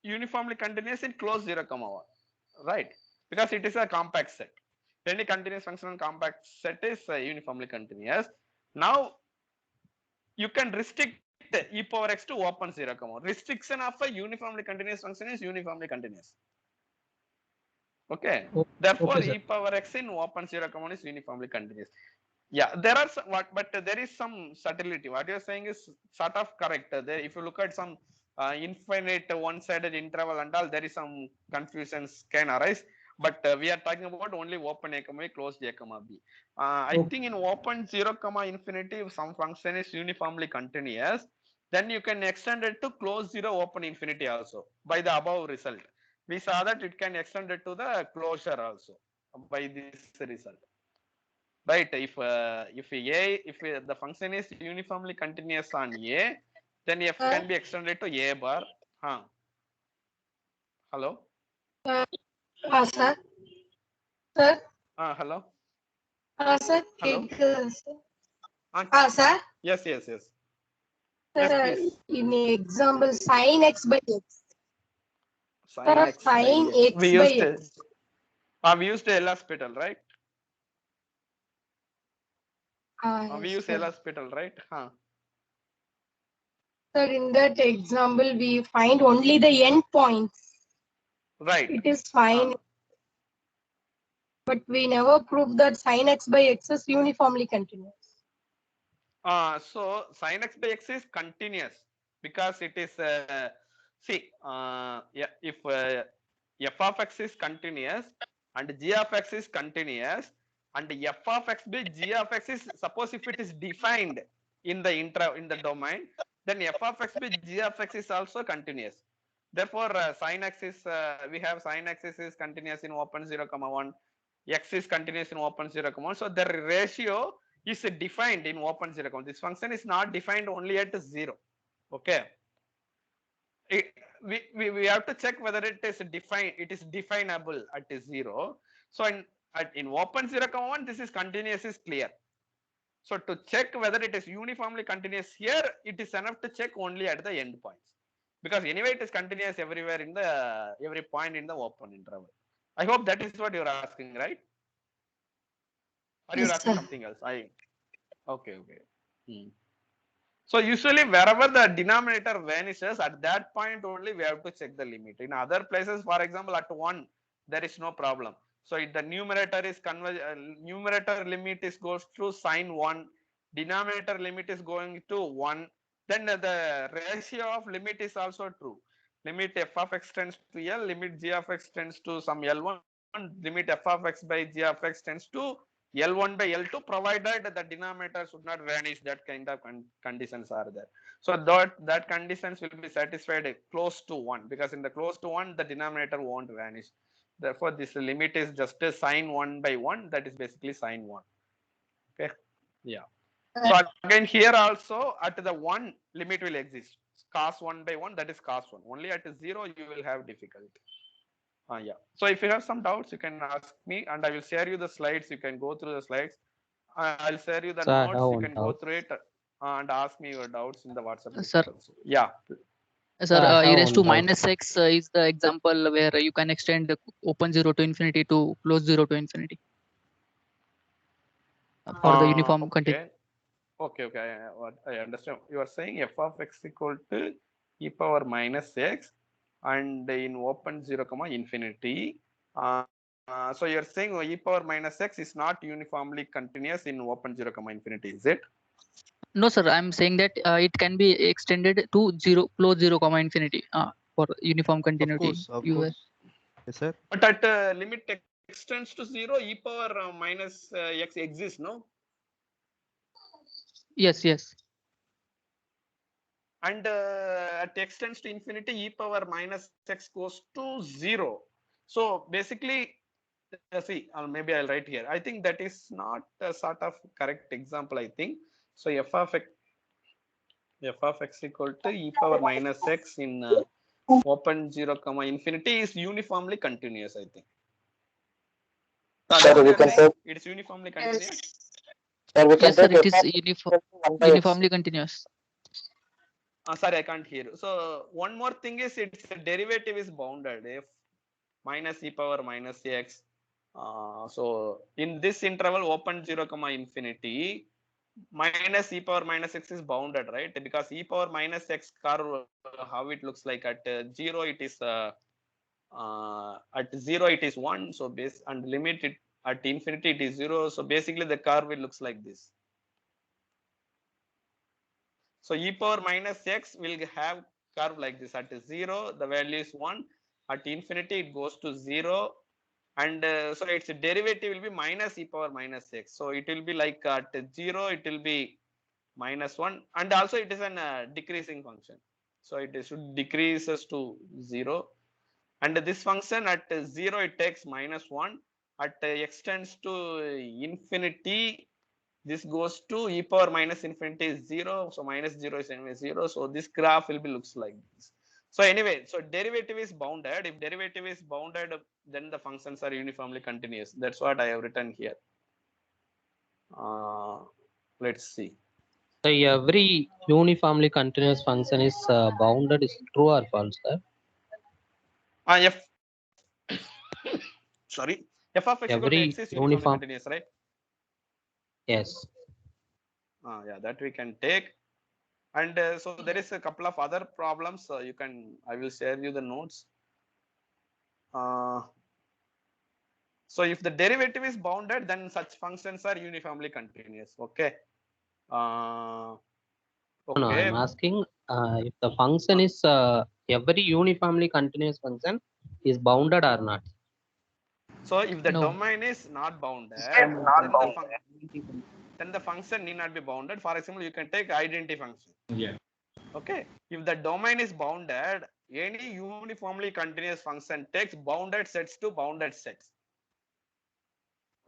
uniformly continuous in closed 0, 1, right? Because it is a compact set. Any continuous functional compact set is uniformly continuous. Now you can restrict e power x to open 0, 1. Restriction of a uniformly continuous function is uniformly continuous. Okay. Therefore, okay, e power x in open 0, 1 is uniformly continuous. Yeah, there are some, but there is some subtlety. What you are saying is sort of correct. There, if you look at some infinite one-sided interval and all, there is some confusions can arise. But we are talking about only open a comma b, closed a comma b. I think in open 0, infinity, if some function is uniformly continuous, then you can extend it to close 0, open infinity also by the above result. We saw that it can extend it to the closure also by this result. Right? If the function is uniformly continuous on a, then f can be extended to a bar. Hello. Sir. Sir. Hello. Sir. Hello. Sir. Yes. Sir, Yes, please. in example, sin x by x. Sin x by x. We used L'Hospital, right? We use L'Hospital, right? Sir, in that example, we find only the end points. Right. It is fine. But we never proved that sin x by x is uniformly continuous. So sin x by x is continuous because it is if f of x is continuous and g of x is continuous, and f of x by g of x is, suppose if it is defined in the domain, then f of x by g of x is also continuous. Therefore sin x is we have sin x is continuous in open 0, 1, x is continuous in open 0, 1. So the ratio is defined in open 0, 1. This function is not defined only at 0. Okay. We have to check whether it is defined. It is definable at 0. So in open 0, 1, this is continuous is clear. So to check whether it is uniformly continuous here, it is enough to check only at the end points, because anyway it is continuous everywhere in the every point in the open interval. I hope that is what you are asking, right? Or you are asking something else? Okay. So usually wherever the denominator vanishes, at that point only we have to check the limit. In other places, for example, at 1, there is no problem. So if the numerator is numerator limit goes to sin 1, denominator limit is going to 1, then the ratio of limit is also true. Limit f of x tends to L, limit g of x tends to some L1, limit f of x by g of x tends to L1 by L2, provided the denominator should not vanish. That kind of conditions are there. So that conditions will be satisfied close to 1, because in the close to 1, the denominator won't vanish. Therefore, this limit is just a sin 1 by 1. That is basically sin 1. Okay. Yeah. So again, here also at the 1, limit will exist. Cos 1 by 1, that is cos 1. Only at 0, you will have difficulty. Yeah. So if you have some doubts, you can ask me, and I will share you the slides. You can go through the slides. I'll share you the notes. You can go through it and ask me your doubts in the WhatsApp. Sir. Yeah. Sir, e raised to minus x is the example where you can extend the open 0 to infinity to close 0 to infinity for the uniform continuous. Okay. I understand. You are saying f of x equal to e power minus x, and in open 0, infinity, So you're saying e power minus x is not uniformly continuous in open 0, infinity, is it? No, sir. I'm saying that it can be extended to close 0, infinity for uniform continuity. Of course. Yes, sir. But at limit extends to 0, e power minus x exists, no? Yes, yes. And at extends to infinity, e power minus x goes to 0. So basically, see, maybe I'll write here. I think that is not a sort of correct example, I think. So f of x equal to e power minus x in open 0, infinity is uniformly continuous, I think. Sir, we can take, It's uniformly continuous. sir, we can Yes, sir. take It is f of uniformly continuous. Sorry, I can't hear. So one more thing is its derivative is bounded. If minus e power minus x. So in this interval open 0, infinity, minus e power minus x is bounded, right? Because e power minus x curve, how it looks like at 0, it is at 0 it is 1. So base and limit it at infinity it is 0. So basically the curve it looks like this. So e power minus x will have curve like this. At 0 the value is 1. At infinity it goes to 0. And so its derivative will be minus e power minus x. So it will be like at 0 it will be minus 1. And also it is an decreasing function. So it should decreases to 0. And this function at 0 it takes minus 1. At extends to infinity, this goes to e power minus infinity is 0. So minus 0 is anyway 0. So this graph will be looks like this. So anyway, so derivative is bounded. If derivative is bounded, then the functions are uniformly continuous. That's what I have written here. Let's see. So every uniformly continuous function is bounded. Is true or false, sir? Sorry, f of x equal to x is uniformly continuous, right? Yes. Yeah, that we can take. And so there is a couple of other problems. I will share you the notes. So if the derivative is bounded, then such functions are uniformly continuous. Okay. No, I'm asking if the function is every uniformly continuous function is bounded or not. So if the domain is not bounded, then the function need not be bounded. For example, you can take identity function. Yeah. Okay. If the domain is bounded, any uniformly continuous function takes bounded sets to bounded sets.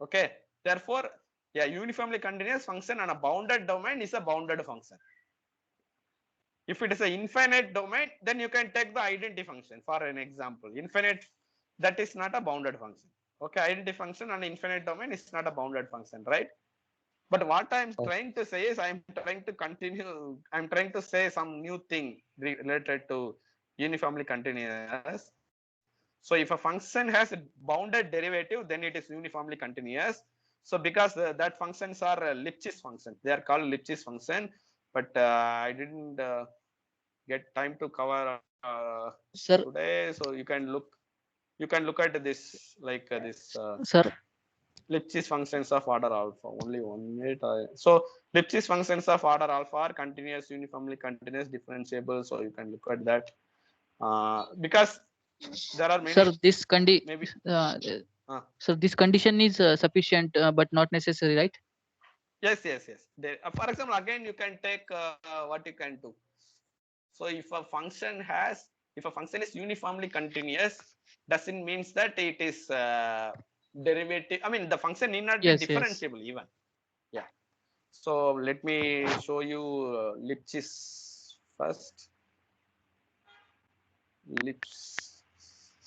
Okay. Therefore, yeah, uniformly continuous function on a bounded domain is a bounded function. If it is an infinite domain, then you can take the identity function for an example. Infinite, that is not a bounded function. Okay, identity function on an infinite domain is not a bounded function, right? But what I'm trying to say is I'm trying to say some new thing related to uniformly continuous. So if a function has a bounded derivative, then it is uniformly continuous. So because that functions are Lipschitz function, they are called Lipschitz function, but I didn't get time to cover today. So you can look at this like this. Sir. Lipschitz functions of order alpha. Only 1 minute. So Lipschitz functions of order alpha are continuous, uniformly continuous, differentiable. So you can look at that because there are many. Sir, this this condition is sufficient, but not necessary, right? Yes. For example, again you can take what you can do. So if a function is uniformly continuous, doesn't means that it is derivative. I mean, the function need not be differentiable even. Yeah. So let me show you Lipschitz first.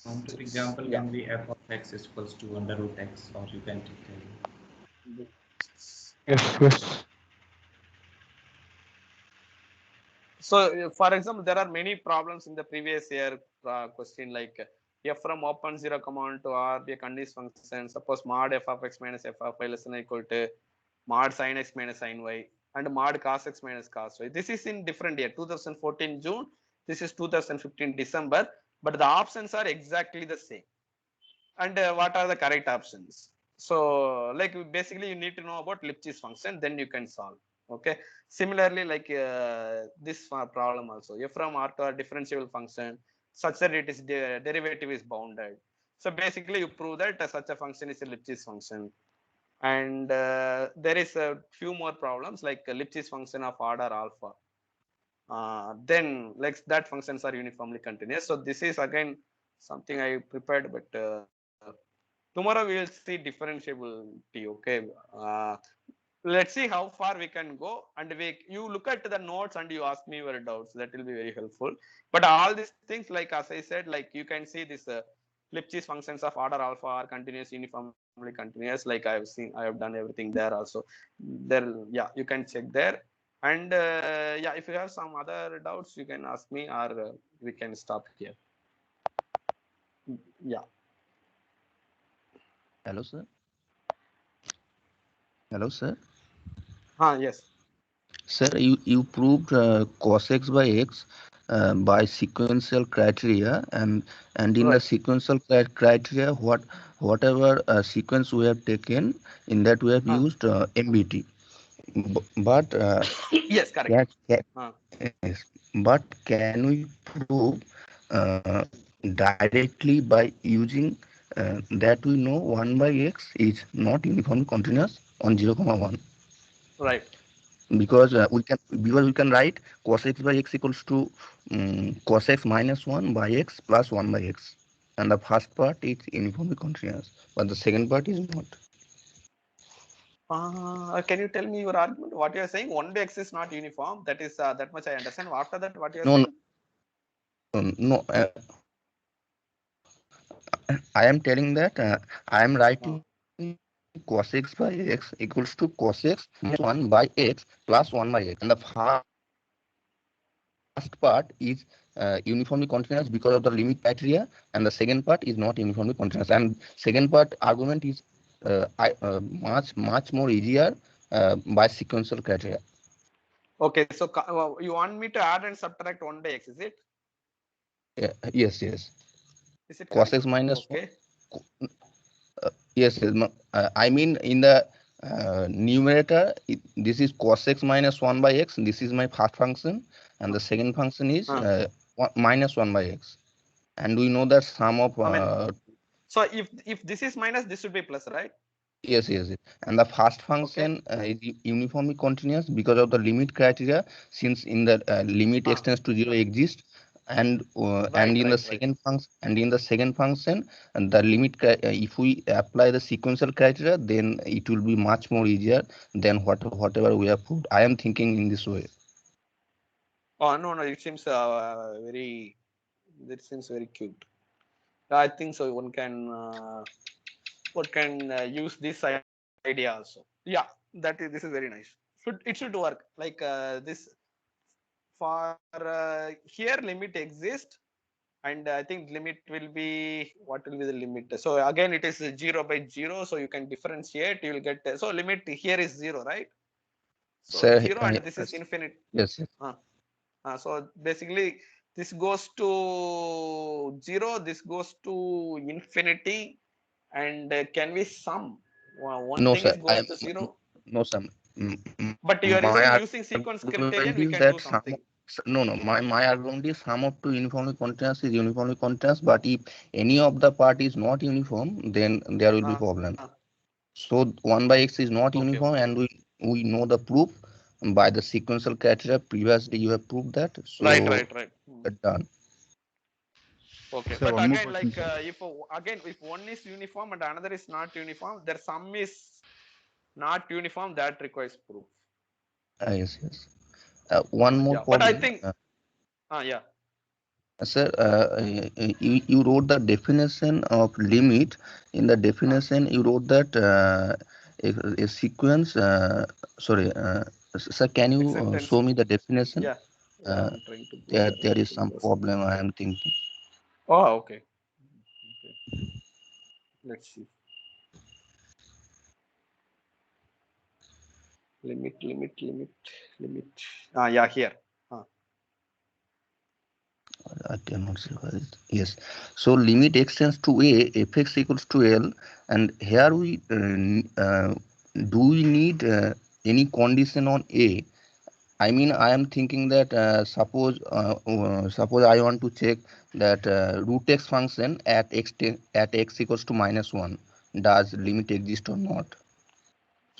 For example, can be f of x is equals to under root x, or you can take Yes. So for example, there are many problems in the previous year question like f from open 0, on to R be a continuous function. Suppose mod f of x minus f of y less than or equal to mod sin x minus sin y and mod cos x minus cos y. This is in different year, 2014 June. This is 2015 December, but the options are exactly the same. and what are the correct options. So like basically you need to know about Lipschitz function, then you can solve. Okay. Similarly, like this problem also, f from R to R differentiable function such that it is derivative is bounded. So basically you prove that such a function is a Lipschitz function. And there is a few more problems like Lipschitz function of order alpha. Then like that functions are uniformly continuous. So this is again something I prepared, but tomorrow we will see differentiability. Okay. Let's see how far we can go, and you look at the notes and you ask me your doubts. That will be very helpful. But all these things, like as I said, like you can see this Lipschitz functions of order alpha are continuous, uniformly continuous. Like I have done everything there also. There, yeah, you can check there. And yeah, if you have some other doubts, you can ask me, or we can stop here. Yeah. Hello, sir. Hello, sir. Yes. Sir, you proved cos x by x by sequential criteria, and in the sequential criteria, whatever sequence we have taken, in that we have used MBT. But yes, correct. Yes, but can we prove directly by using that we know 1 by x is not uniformly continuous on 0, 1? Right. Because we can write cos x by x equals to cos x minus 1 by x plus 1 by x, and the first part is uniformly continuous, but the second part is not. Can you tell me your argument? What you are saying? 1 by x is not uniform. That is that much I understand. After that, what you are saying? No. I am telling that I am writing cos x by x equals to cos x minus 1 by x plus 1 by x, and the first part is uniformly continuous because of the limit criteria, and the second part is not uniformly continuous. And second part argument is much more easier by sequential criteria. Okay, so you want me to add and subtract 1 by x, is it? Yes. Is it Cos x minus okay? Yes. I mean in the numerator, this is cos x minus 1 by x. This is my first function, and the second function is minus 1 by x. And we know that sum of. So if this is minus, this should be plus, right? Yes. And the first function is uniformly continuous because of the limit criteria, since in the limit extends to 0 exists, and in the second function, and the limit if we apply the sequential criteria, then it will be much more easier than whatever we have proved. I am thinking in this way. Oh no, it seems very. That seems very cute. I think so. One can use this idea also. Yeah, this is very nice. It should work like this. For here, limit exists, and I think limit will be, what will be the limit? So again, it is 0 by 0, so you can differentiate. You will get so limit here is 0, right? So 0, and this is infinite. Yes. So basically, this goes to 0. This goes to infinity, and can we sum? One thing is goes to 0. No, sir. But you are using sequence criterion, we can do something. No. My argument is sum of two uniformly continuous is uniformly continuous, but if any of the part is not uniform, then there will be problem. So 1 by x is not uniform, and we know the proof by the sequential criteria. Previously, you have proved that. So right. Done. Okay, Sir, but again, like if one is uniform and another is not uniform, their sum is not uniform. That requires proof. Yes. One more But problem. I think, yeah. Sir, you wrote the definition of limit. In the definition, you wrote that a sequence. Sorry, sir, can you show me the definition? Yeah. I'm trying to there is some problem, I am thinking. Oh, okay. Let's see. Limit. Yeah, here. I cannot see what it. Yes. So limit extends to a, fx equals to L, and here we do we need any condition on a? I mean, I am thinking that suppose I want to check that root x function at x equals to -1, does limit exist or not?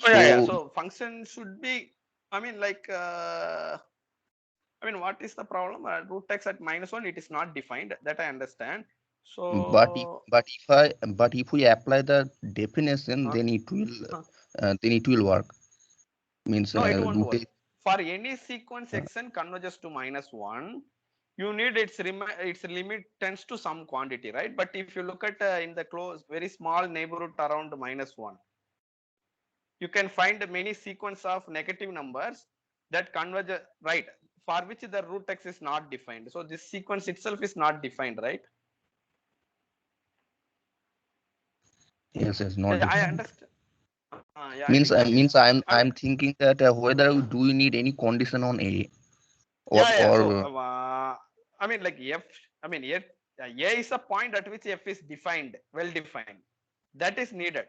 Oh, yeah. So So function should be, I mean, like, I mean, what is the problem? Root x at -1, it is not defined. That I understand. So, but if we apply the definition, then it will work. Means no, it won't root work. x. For any sequence xn converges to -1, you need its limit tends to some quantity, right? But if you look at in the close, very small neighborhood around -1, you can find many sequence of negative numbers that converge, right? For which the root x is not defined. So this sequence itself is not defined, right? Yes, not I defined. understand. Yeah, I think I'm thinking that whether do we need any condition on a or yeah. So I mean, like f. I mean, a is a point at which f is defined, well defined. That is needed.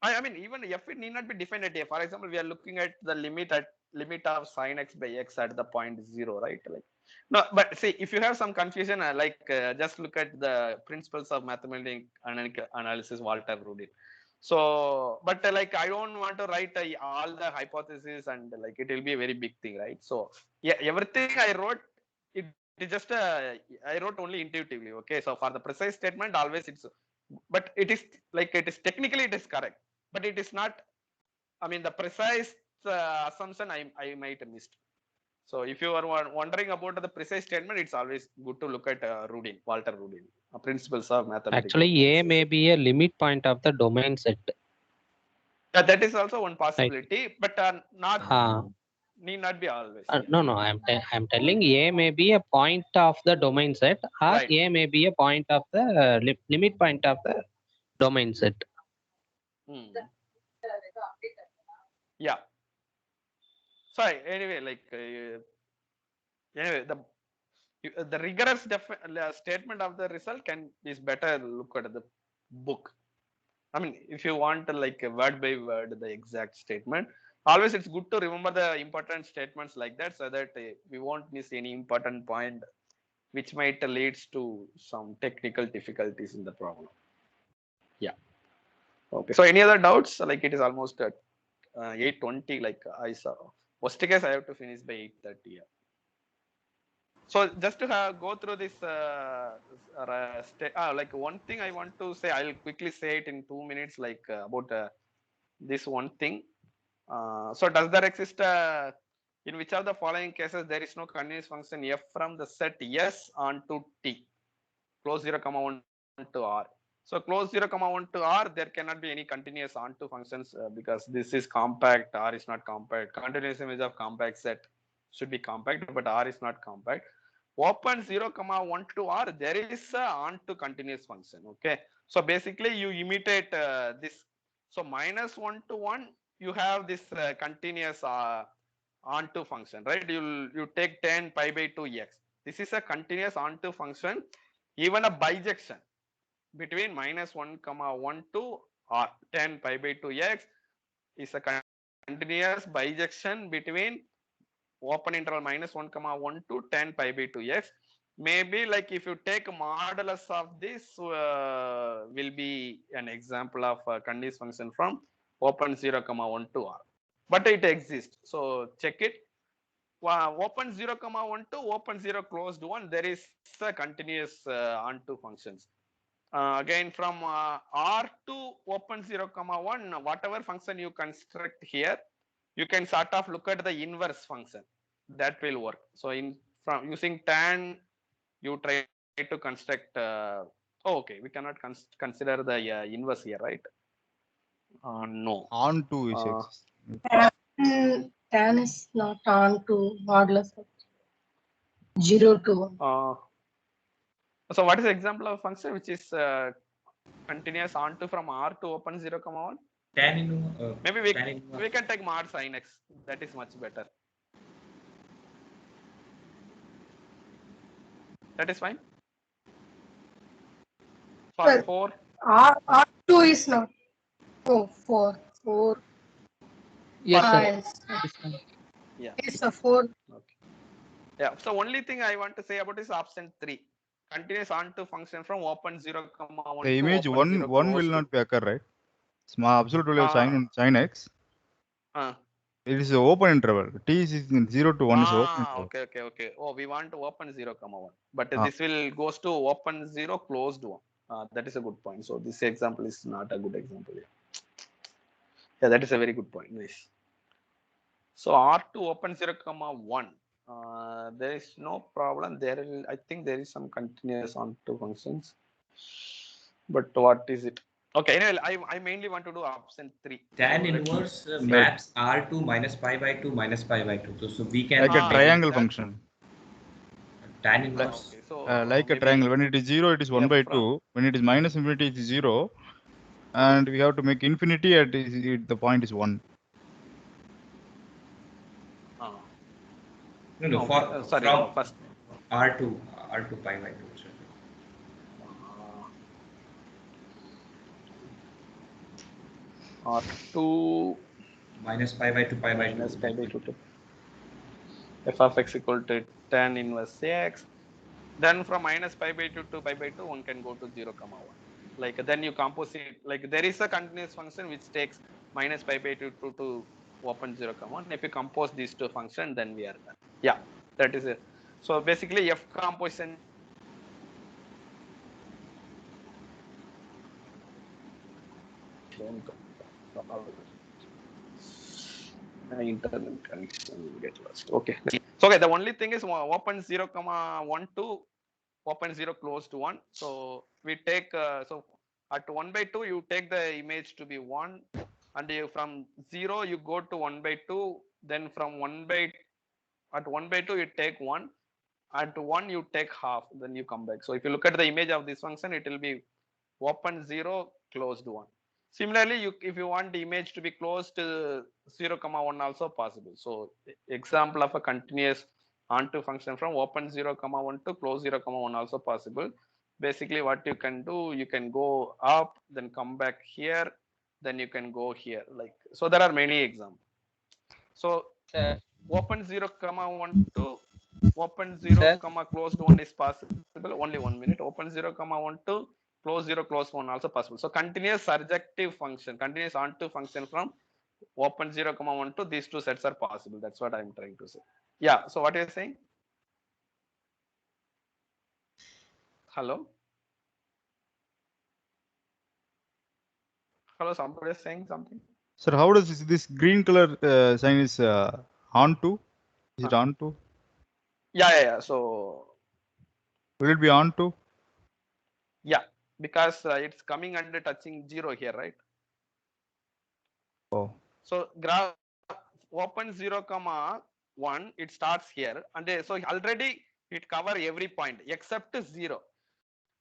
I mean, even f it need not be defined at a. For example, we are looking at the limit of sin x by x at the point 0, right? Like, no, but see, if you have some confusion, just look at the principles of mathematical analysis, Walter Rudin. So, but like, I don't want to write all the hypotheses, and like it will be a very big thing, right? So, yeah, everything I wrote, it is just I wrote only intuitively. Okay, so for the precise statement, always it's, but it is like it is technically it is correct, but it is not. I mean, the precise assumption I might missed. So if you are wondering about the precise statement, it's always good to look at Rudin, Walter Rudin, principles of mathematics. Actually, A may be a limit point of the domain set. That is also one possibility, but need not be always. No, I'm telling A may be a point of the domain set, or Right. A may be a point of the limit point of the domain set. Yeah. Sorry. Anyway, like anyway, the rigorous statement of the result is better look at the book. I mean, if you want like word by word the exact statement, always it's good to remember the important statements like that, so that we won't miss any important point which might leads to some technical difficulties in the problem. Yeah. Okay. So any other doubts? Like it is almost at 8:20. Like I saw. Worst case, I have to finish by 8:30. Yeah. So just to go through this, like one thing I want to say, I'll quickly say it in 2 minutes, like about this one thing. So does there exist in which of the following cases there is no continuous function f from the set S onto T, close 0, 1 to R. So close 0, 1 to R, there cannot be any continuous onto functions because this is compact, R is not compact. Continuous image of compact set should be compact, but R is not compact. Open 0, 1 to R, there is a onto continuous function. Okay. So basically you imitate this. So -1 to 1, you have this continuous onto function, right? You take 10 pi by 2 x. This is a continuous onto function. Even a bijection between -1, 1 to R 10 pi by 2 x is a continuous bijection between open interval -1, 1 to 10 pi by 2 x. Maybe like if you take modulus of this will be an example of a continuous function from open 0, 1 to R. But it exists. So check it. Open 0, 1 to open 0 closed 1, there is a continuous onto functions. Again from R to open 0, 1, whatever function you construct here, you can sort of look at the inverse function. That will work. So from using tan, you try to construct. Okay, we cannot consider the inverse here, right? No. Onto is exists. Tan is not on to modulus of 0 to 1. So what is the example of function which is continuous onto from R to open 0, 1? Maybe we can take mod sin x. That is much better. That is fine. Well, For 4. R2 is not. Oh, 4. 4. Yes, sir. Yes. It's fine. Yeah. It's a 4. Okay. Yeah. So only thing I want to say about is option 3. Continuous onto function from open 0, 1 The to image open 0 one will close not be occur, right? Small absolute value of sin x. It is an open interval. T is in 0 to 1 is open interval. Okay. Oh, we want to open 0, 1. But this will goes to open 0, closed 1. That is a good point. So this example is not a good example. Yeah, that is a very good point. Nice. So R2 open 0, 1. There is no problem. I think there is some continuous onto functions. But what is it? Okay, anyway, I mainly want to do option 3. Tan inverse maps R2 minus pi by 2 minus pi by 2. So we can like a triangle function. Tan inverse. Like a triangle. When it is 0, it is 1 by 2. When it is minus infinity, it is 0. And we have to make infinity at the point is 1. No, sorry, from first R2 pi by 2. R2 minus pi by 2 pi by 2. Minus pi by 2 to f of x equal to tan inverse x. Then from minus pi by 2 to pi by 2, one can go to 0, 1. Like then you compose it. Like there is a continuous function which takes minus pi by 2 to open 0, 1. If you compose these two functions, then we are done. Yeah, that is it. So basically, f composition. Internet connection will get lost. Okay. So okay, the only thing is open 0, 1 to open 0 close to 1. So we take so at 1 by 2 you take the image to be 1, and you from 0 you go to 1 by 2. Then from 1 by 2 you take 1. At 1 you take half. Then you come back. So if you look at the image of this function, it will be open 0 closed 1. Similarly, if you want the image to be close to 0, 1 also possible. So example of a continuous onto function from open 0, 1 to close 0, 1 also possible. Basically what you can do, you can go up, then come back here, then you can go here. Like so there are many examples. So open 0, 1 to open 0, closed 1 is possible. Only 1 minute. Open 0, 1 to close 0, close 1 also possible. So continuous surjective function, continuous onto function from open 0, 1 to these two sets are possible. That's what I'm trying to say. Yeah. So what are you saying? Hello? Hello, somebody is saying something? Sir, how does this green color sign is onto? Is it onto? Yeah. So will it be onto? Yeah, because it's coming under touching 0 here, right? Oh. So graph open 0, 1, it starts here, and so already it cover every point except 0.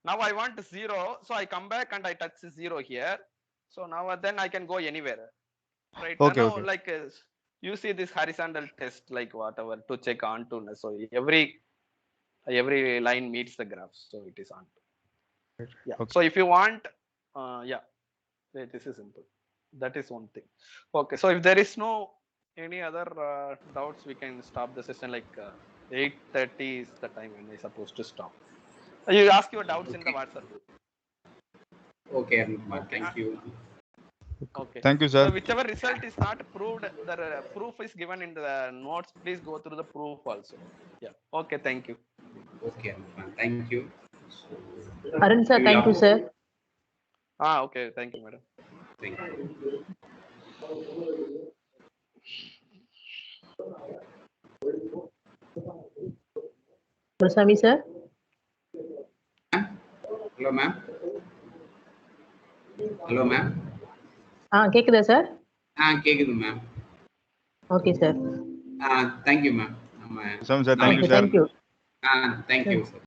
Now I want 0, so I come back and I touch 0 here. So now then I can go anywhere, right? Okay, now, okay. like you see this horizontal test, like whatever to check onto. So every line meets the graph, so it is onto. Yeah. Okay. So if you want, this is simple. That is one thing. Okay. So if there is no any other doubts, we can stop the session. Like 8:30 is the time when we're supposed to stop. You ask your doubts in the WhatsApp group. Okay, thank you. Okay. Thank you, sir. So whichever result is not proved, the proof is given in the notes. Please go through the proof also. Yeah. Okay. Thank you. Okay, thank you. Arun sir, thank you, sir. Okay. Thank you, madam. Thank you. Goswami sir. Hello, ma'am. Hello, ma'am. கேக்குதா sir? கேக்குது ma'am. Okay, sir. Thank you, ma'am. Thank you, sir. Thank you. Thank you, sir.